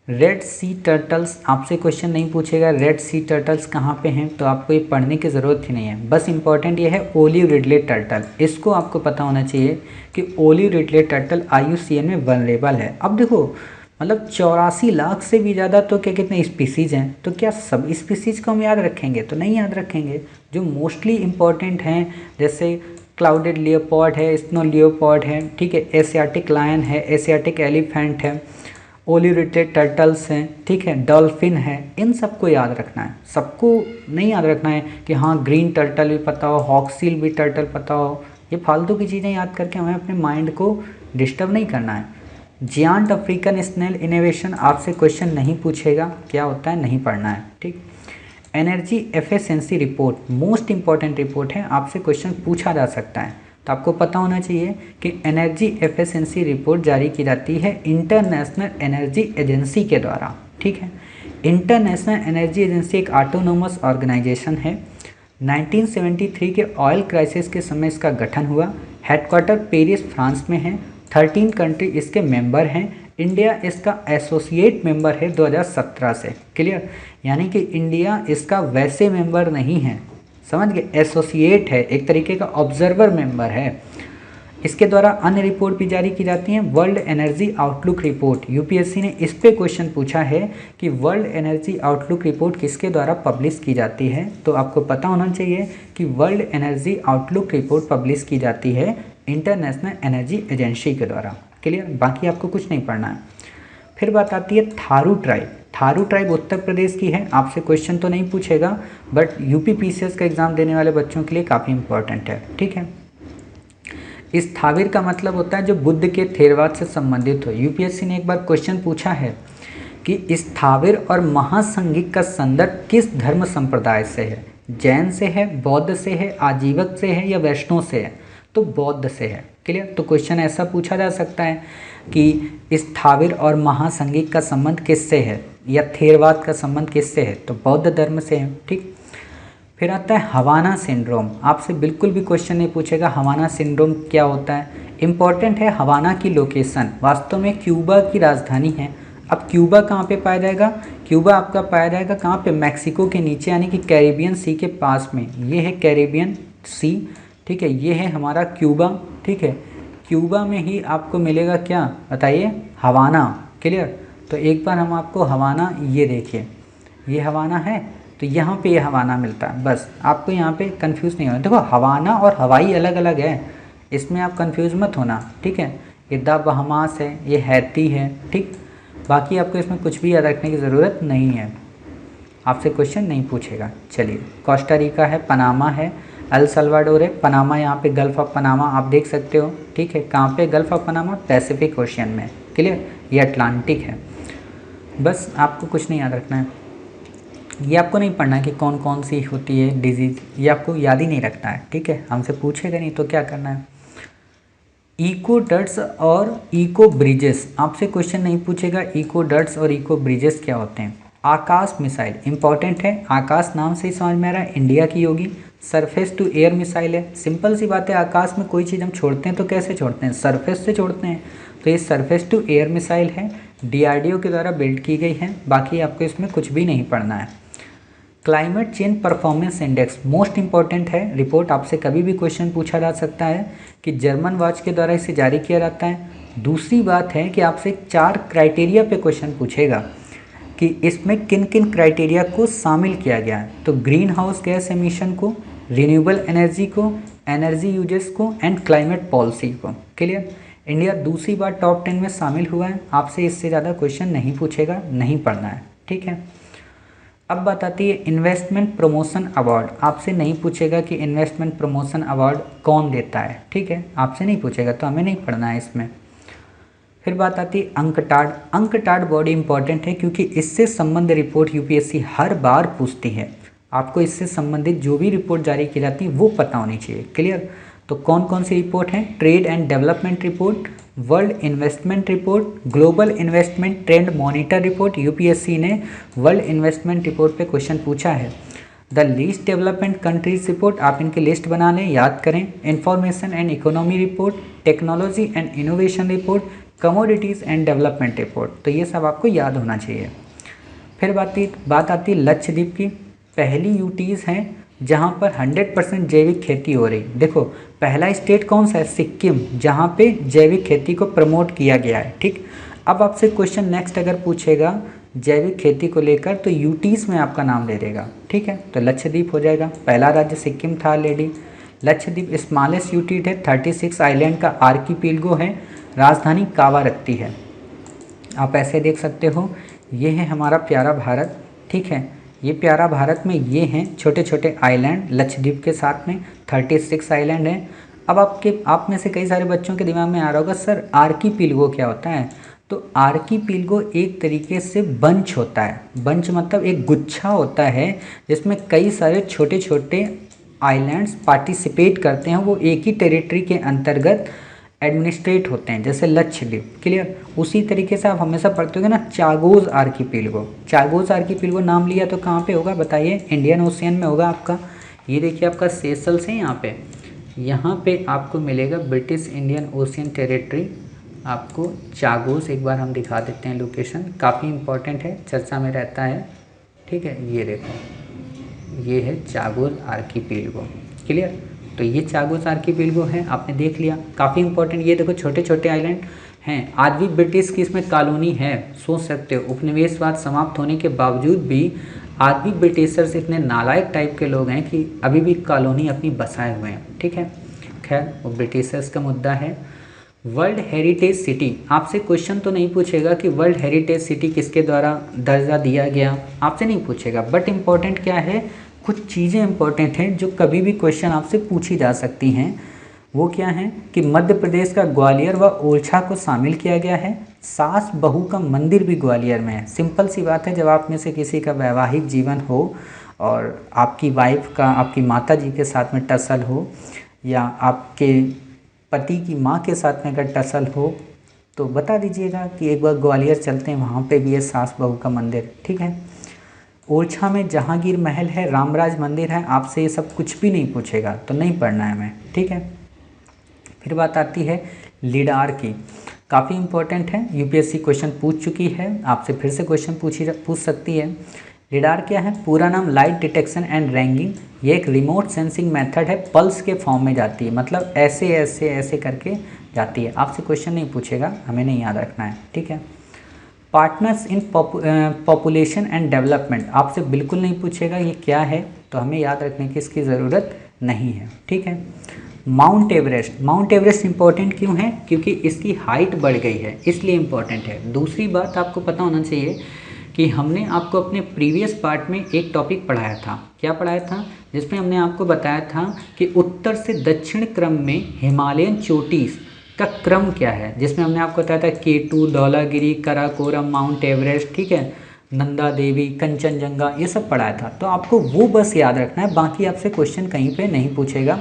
रेड सी टर्टल्स, आपसे क्वेश्चन नहीं पूछेगा रेड सी टर्टल्स कहाँ पे हैं, तो आपको ये पढ़ने की ज़रूरत ही नहीं है। बस इंपॉर्टेंट ये है ओलिव रिडले टर्टल, इसको आपको पता होना चाहिए कि ओलिव रिडले टर्टल IUCN में वनरेबल है। अब देखो मतलब 84 लाख से भी ज़्यादा तो क्या कितने स्पीसीज़ हैं, तो क्या सब स्पीसीज़ को हम याद रखेंगे, तो नहीं याद रखेंगे। जो मोस्टली इम्पॉर्टेंट हैं जैसे क्लाउडेड लियोपॉर्ड है, स्नो लियोपॉर्ड है, ठीक है, एशियाटिक लायन है, एशियाटिक एलिफेंट है, ओलिवरेटेड टर्टल्स हैं, ठीक है, डॉल्फिन है, इन सबको याद रखना है। सबको नहीं याद रखना है कि हाँ ग्रीन टर्टल भी पता हो, हॉक्सील भी टर्टल पता हो, ये फालतू की चीज़ें याद करके हमें अपने माइंड को डिस्टर्ब नहीं करना है। जियांट अफ्रीकन स्नेल इनोवेशन आपसे क्वेश्चन नहीं पूछेगा, क्या होता है नहीं पढ़ना है, ठीक। Energy efficiency report most important report है, आपसे क्वेश्चन पूछा जा सकता है, तो आपको पता होना चाहिए कि एनर्जी एफिशिएंसी रिपोर्ट जारी की जाती है इंटरनेशनल एनर्जी एजेंसी के द्वारा, ठीक है। इंटरनेशनल एनर्जी एजेंसी एक ऑटोनोमस ऑर्गेनाइजेशन है। 1973 के ऑयल क्राइसिस के समय इसका गठन हुआ। हेडक्वार्टर पेरिस फ्रांस में है। 13 कंट्री इसके मेंबर हैं। इंडिया इसका एसोसिएट मेंबर है 2017 से, क्लियर। यानी कि इंडिया इसका वैसे मेंबर नहीं है, समझ गए, एसोसिएट है, एक तरीके का ऑब्जर्वर मेंबर है। इसके द्वारा अन्य रिपोर्ट भी जारी की जाती हैं। World energy outlook report, UPSC ने इस पे क्वेश्चन पूछा है कि वर्ल्ड एनर्जी आउटलुक रिपोर्ट किसके द्वारा पब्लिश की जाती है, तो आपको पता होना चाहिए कि world energy outlook report publish की जाती है इंटरनेशनल एनर्जी एजेंसी के द्वारा, क्लियर। बाकी आपको कुछ नहीं पढ़ना है। फिर बात आती है थारू ट्राइब। थारू ट्राइब उत्तर प्रदेश की है, आपसे क्वेश्चन तो नहीं पूछेगा बट UPPCS का एग्ज़ाम देने वाले बच्चों के लिए काफ़ी इंपॉर्टेंट है, ठीक है। इस थाविर का मतलब होता है जो बुद्ध के थेरवाद से संबंधित हो। यूपीएससी ने एक बार क्वेश्चन पूछा है कि इस थाविर और महासंगिक का संदर्भ किस धर्म संप्रदाय से है, जैन से है, बौद्ध से है, आजीवक से है या वैष्णव से है, तो बौद्ध से है, क्लियर। तो क्वेश्चन ऐसा पूछा जा सकता है कि इस थाविर और महासंगिक का संबंध किससे है या थेरवाद का संबंध किससे है, तो बौद्ध धर्म से है, ठीक। फिर आता है हवाना सिंड्रोम, आपसे बिल्कुल भी क्वेश्चन नहीं पूछेगा हवाना सिंड्रोम क्या होता है। इम्पॉर्टेंट है हवाना की लोकेशन वास्तव में क्यूबा की राजधानी है। अब क्यूबा कहाँ पे पाया जाएगा, क्यूबा आपका पाया जाएगा कहाँ पे, मैक्सिको के नीचे यानी कि कैरेबियन सी के पास में, ये है कैरेबियन सी, ठीक है, ये है हमारा क्यूबा, ठीक है। क्यूबा में ही आपको मिलेगा क्या बताइए, हवाना, क्लियर। तो एक बार हम आपको हवाना, ये देखिए ये हवाना है, तो यहाँ पे ये हवाना मिलता है, बस आपको यहाँ पे कंफ्यूज नहीं होना। देखो हवाना और हवाई अलग अलग है, इसमें आप कंफ्यूज मत होना, ठीक है। ये द बहामास है, ये हैती है, ठीक। बाकी आपको इसमें कुछ भी याद रखने की ज़रूरत नहीं है, आपसे क्वेश्चन नहीं पूछेगा। चलिए कोस्टा रिका है, पनामा है, अल सल्वाडोर है। पनामा यहाँ पे गल्फ़ ऑफ पनामा आप देख सकते हो, ठीक है। कहाँ पे gulf of Panama, Pacific ocean में, क्लियर। ये अटलांटिक है। बस आपको कुछ नहीं याद रखना है, ये आपको नहीं पढ़ना है कि कौन कौन सी होती है डिजीज़, ये आपको याद ही नहीं रखना है, ठीक है। हमसे पूछेगा नहीं तो क्या करना है। इको डट्स और इको ब्रिजेस, आपसे क्वेश्चन नहीं पूछेगा इको डट्स और इको ब्रिजेस क्या होते हैं। आकाश मिसाइल इंपॉर्टेंट है, आकाश नाम से ही समझ में आ रहा है इंडिया की होगी। सरफेस टू एयर मिसाइल है, सिंपल सी बात है, आकाश में कोई चीज़ हम छोड़ते हैं तो कैसे छोड़ते हैं, सरफेस से छोड़ते हैं, तो ये सरफेस टू एयर मिसाइल है, DRDO के द्वारा बिल्ड की गई है। बाकी आपको इसमें कुछ भी नहीं पढ़ना है। Climate change performance index most important है रिपोर्ट, आपसे कभी भी क्वेश्चन पूछा जा सकता है कि जर्मन वॉच के द्वारा इसे जारी किया जाता है। दूसरी बात है कि आपसे 4 क्राइटेरिया पे क्वेश्चन पूछेगा कि इसमें किन किन क्राइटेरिया को शामिल किया गया है, तो ग्रीन हाउस गैस एमिशन को, रिन्यूएबल एनर्जी को, एनर्जी यूजेस को एंड क्लाइमेट पॉलिसी को, क्लियर। इंडिया दूसरी बार टॉप 10 में शामिल हुआ है, आपसे इससे ज़्यादा क्वेश्चन नहीं पूछेगा, नहीं पढ़ना है, ठीक है। अब बात आती है इन्वेस्टमेंट प्रमोशन अवार्ड, आपसे नहीं पूछेगा कि इन्वेस्टमेंट प्रमोशन अवार्ड कौन देता है, ठीक है, आपसे नहीं पूछेगा तो हमें नहीं पढ़ना है इसमें। फिर बात आती है अंकटाड, अंकटाड बॉडी इंपॉर्टेंट है क्योंकि इससे संबंध रिपोर्ट यूपीएससी हर बार पूछती है, आपको इससे संबंधित जो भी रिपोर्ट जारी की जाती है वो पता होनी चाहिए, क्लियर। तो कौन कौन सी रिपोर्ट है, trade and development report, world investment report, global investment trend monitor report, UPSC ने वर्ल्ड इन्वेस्टमेंट रिपोर्ट पे क्वेश्चन पूछा है। The least development countries report, आप इनकी लिस्ट बना लें, याद करें। Information and economy report, technology and innovation report, commodities and development report, तो ये सब आपको याद होना चाहिए। फिर बात आती है लक्षद्वीप की। पहली यूटीज़ हैं जहाँ पर 100% जैविक खेती हो रही। देखो पहला स्टेट कौन सा है, सिक्किम, जहाँ पे जैविक खेती को प्रमोट किया गया है। ठीक, अब आपसे क्वेश्चन नेक्स्ट अगर पूछेगा जैविक खेती को लेकर तो यूटीज़ में आपका नाम ले देगा। ठीक है, तो लक्षद्वीप हो जाएगा। पहला राज्य सिक्किम था ऑलरेडी। लक्षद्वीप स्मॉलेस्ट यूटी है, 36 आइलैंड का आर्कीपिलगो है, राजधानी कावा रखती है। आप ऐसे देख सकते हो, ये है हमारा प्यारा भारत। ठीक है, ये प्यारा भारत में ये हैं छोटे छोटे आइलैंड लक्षद्वीप के साथ में 36 आइलैंड हैं। अब आप में से कई सारे बच्चों के दिमाग में आ रहा होगा सर आर्कीपिलगो क्या होता है। तो आर्कीपिलगो एक तरीके से बंच होता है। बंच मतलब एक गुच्छा होता है जिसमें कई सारे छोटे छोटे आइलैंड्स पार्टिसिपेट करते हैं, वो एक ही टेरिटरी के अंतर्गत एडमिनिस्ट्रेट होते हैं, जैसे लक्षद्वीप। क्लियर, उसी तरीके से आप हमेशा पढ़ते होगे ना चागोज आर्कीपिलगो। चागोज आर्कीपिलगो नाम लिया तो कहाँ पे होगा बताइए, इंडियन ओशियन में होगा आपका। ये देखिए आपका सेशल्स है, यहाँ पे आपको मिलेगा ब्रिटिश इंडियन ओशियन टेरिटरी, आपको चागोज। एक बार हम दिखा देते हैं लोकेशन, काफ़ी इंपॉर्टेंट है, चर्चा में रहता है। ठीक है, ये देखो, ये है चागोज आर्कीपिलगो। क्लियर, तो ये चागोज आर्कीपिलगो है, आपने देख लिया, काफ़ी इंपॉर्टेंट। ये देखो छोटे छोटे आइलैंड हैं। आज भी ब्रिटिश की इसमें कॉलोनी है, सोच सकते हो। उपनिवेशवाद समाप्त होने के बावजूद भी आज भी ब्रिटिशर्स इतने नालायक टाइप के लोग हैं कि अभी भी कॉलोनी अपनी बसाए हुए हैं। ठीक है, खैर वो ब्रिटिशर्स का मुद्दा है। वर्ल्ड हेरिटेज सिटी, आपसे क्वेश्चन तो नहीं पूछेगा कि वर्ल्ड हेरिटेज सिटी किसके द्वारा दर्जा दिया गया, आपसे नहीं पूछेगा। बट इम्पॉर्टेंट क्या है, कुछ चीज़ें इंपॉर्टेंट हैं जो कभी भी क्वेश्चन आपसे पूछी जा सकती हैं। वो क्या है कि मध्य प्रदेश का ग्वालियर व ओरछा को शामिल किया गया है। सास बहू का मंदिर भी ग्वालियर में है। सिंपल सी बात है, जब आप में से किसी का वैवाहिक जीवन हो और आपकी वाइफ का आपकी माता जी के साथ में टसल हो या आपके पति की माँ के साथ में अगर टसल हो तो बता दीजिएगा कि एक बार ग्वालियर चलते हैं, वहाँ पे भी है सास बहू का मंदिर। ठीक है, ओरछा में जहांगीर महल है, रामराज मंदिर है। आपसे ये सब कुछ भी नहीं पूछेगा तो नहीं पढ़ना है हमें। ठीक है, फिर बात आती है लिडार की, काफ़ी इंपॉर्टेंट है, यूपीएससी क्वेश्चन पूछ चुकी है, आपसे फिर से क्वेश्चन पूछ सकती है। लिडार क्या है, पूरा नाम लाइट डिटेक्शन एंड रैंगिंग। ये एक रिमोट सेंसिंग मेथड है, पल्स के फॉर्म में जाती है, मतलब ऐसे ऐसे ऐसे करके जाती है। आपसे क्वेश्चन नहीं पूछेगा, हमें नहीं याद रखना है। ठीक है, partners in population and development, आपसे बिल्कुल नहीं पूछेगा ये क्या है, तो हमें याद रखने की इसकी ज़रूरत नहीं है। ठीक है, mount Everest, mount Everest important क्यों है, क्योंकि इसकी हाइट बढ़ गई है इसलिए इम्पॉर्टेंट है। दूसरी बात आपको पता होना चाहिए कि हमने आपको अपने प्रीवियस पार्ट में एक टॉपिक पढ़ाया था। क्या पढ़ाया था, जिसमें हमने आपको बताया था कि उत्तर से दक्षिण क्रम में हिमालयन चोटी का क्रम क्या है, जिसमें हमने आपको बताया था K2, Dhaulagiri, Karakoram, mount Everest, ठीक है, नंदा देवी, कंचनजंगा, ये सब पढ़ाया था। तो आपको वो बस याद रखना है, बाकी आपसे क्वेश्चन कहीं पे नहीं पूछेगा।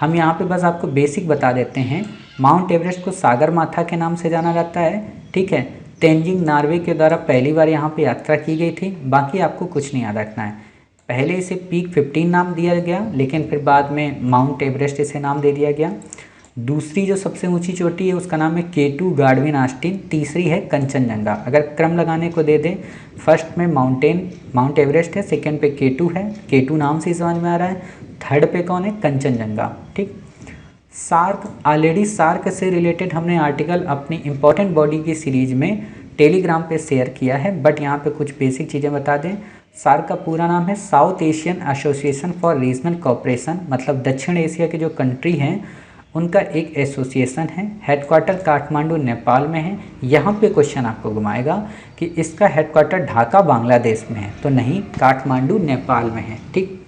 हम यहाँ पे बस आपको बेसिक बता देते हैं। माउंट एवरेस्ट को सागर माथा के नाम से जाना जाता है। ठीक है, तेंजिंग नार्वे के द्वारा पहली बार यहाँ पे यात्रा की गई थी। बाकी आपको कुछ नहीं याद रखना है। पहले इसे पीक 15 नाम दिया गया, लेकिन फिर बाद में माउंट एवरेस्ट इसे नाम दे दिया गया। दूसरी जो सबसे ऊंची चोटी है उसका नाम है K2 गार्डविन आस्टिन। तीसरी है कंचनजंगा। अगर क्रम लगाने को दे दें, फर्स्ट में माउंट एवरेस्ट है, सेकंड पे K2 है, K2 नाम से समझ में आ रहा है, थर्ड पे कौन है, कंचनजंगा। ठीक, सार्क, ऑलरेडी सार्क से रिलेटेड हमने आर्टिकल अपनी इंपॉर्टेंट बॉडी की सीरीज में टेलीग्राम पे शेयर किया है, बट यहाँ पे कुछ बेसिक चीज़ें बता दें। सार्क का पूरा नाम है south Asian association for regional cooperation, मतलब दक्षिण एशिया के जो कंट्री हैं उनका एक एसोसिएशन है। हेडक्वार्टर काठमांडू नेपाल में है। यहाँ पे क्वेश्चन आपको घुमाएगा कि इसका हेडक्वार्टर ढाका बांग्लादेश में है, तो नहीं, काठमांडू नेपाल में है। ठीक,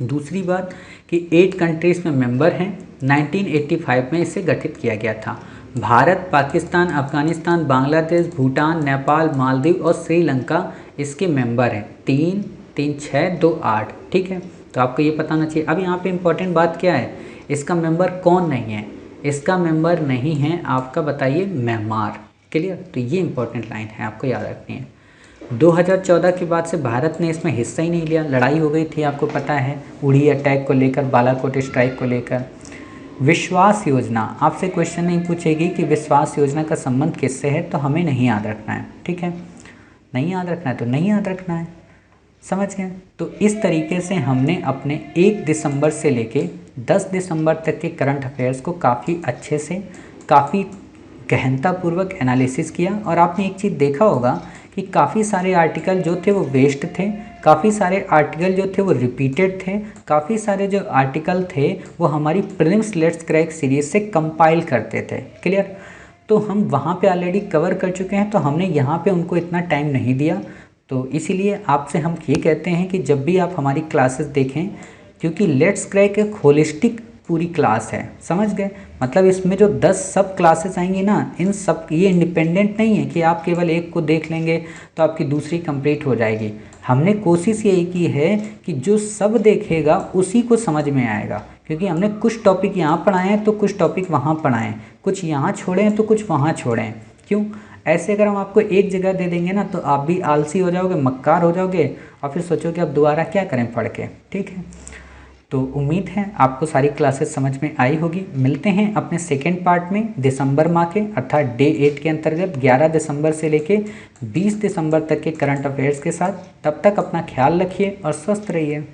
दूसरी बात कि 8 कंट्रीज़ में मेंबर हैं। 1985 में इसे गठित किया गया था। भारत, पाकिस्तान, अफगानिस्तान, बांग्लादेश, भूटान, नेपाल, मालदीव और श्रीलंका इसके मेंबर हैं। 3, 3, 6, 2, 8। ठीक है, तो आपको ये पता होना चाहिए। अब यहाँ पे इम्पोर्टेंट बात क्या है, इसका मेंबर कौन नहीं है, इसका मेंबर नहीं है आपका, बताइए, म्यांमार। क्लियर, तो ये इंपॉर्टेंट लाइन है, आपको याद रखनी है। 2014 के बाद से भारत ने इसमें हिस्सा ही नहीं लिया, लड़ाई हो गई थी आपको पता है, उड़ी अटैक को लेकर, बालाकोट स्ट्राइक को लेकर। विश्वास योजना, आपसे क्वेश्चन नहीं पूछेगी कि विश्वास योजना का संबंध किससे है, तो हमें नहीं याद रखना है, ठीक है। नहीं याद रखना है तो नहीं याद रखना है, समझ गए। तो इस तरीके से हमने अपने 1 दिसंबर से लेके 10 दिसंबर तक के करंट अफेयर्स को काफ़ी अच्छे से, काफ़ी गहनतापूर्वक एनालिसिस किया। और आपने एक चीज़ देखा होगा कि काफ़ी सारे आर्टिकल जो थे वो वेस्ट थे, काफ़ी सारे आर्टिकल जो थे वो रिपीटेड थे, काफ़ी सारे जो आर्टिकल थे वो हमारी प्रीलिम्स लेट्स क्रैक सीरीज से कंपाइल करते थे। क्लियर? तो हम वहाँ पे ऑलरेडी कवर कर चुके हैं, तो हमने यहाँ पे उनको इतना टाइम नहीं दिया। तो इसीलिए आपसे हम ये कहते हैं कि जब भी आप हमारी क्लासेस देखें, क्योंकि लेट्स क्रैक एक होलिस्टिक पूरी क्लास है, समझ गए। मतलब इसमें जो 10 सब क्लासेस आएंगी ना, इन सब, ये इंडिपेंडेंट नहीं है कि आप केवल एक को देख लेंगे तो आपकी दूसरी कंप्लीट हो जाएगी। हमने कोशिश यही की है कि जो सब देखेगा उसी को समझ में आएगा, क्योंकि हमने कुछ टॉपिक यहाँ पढ़ाए हैं तो कुछ टॉपिक वहाँ पढ़ाए हैं, कुछ यहाँ छोड़े हैं तो कुछ वहाँ छोड़े हैं। क्यों? ऐसे अगर हम आपको एक जगह दे देंगे ना तो आप भी आलसी हो जाओगे, मक्कार हो जाओगे और फिर सोचोगे अब दोबारा क्या करें पढ़ के, ठीक है। तो उम्मीद है आपको सारी क्लासेस समझ में आई होगी। मिलते हैं अपने सेकेंड पार्ट में दिसंबर माह के, अर्थात डे 8 के अंतर्गत 11 दिसंबर से लेके 20 दिसंबर तक के करंट अफेयर्स के साथ। तब तक अपना ख्याल रखिए और स्वस्थ रहिए।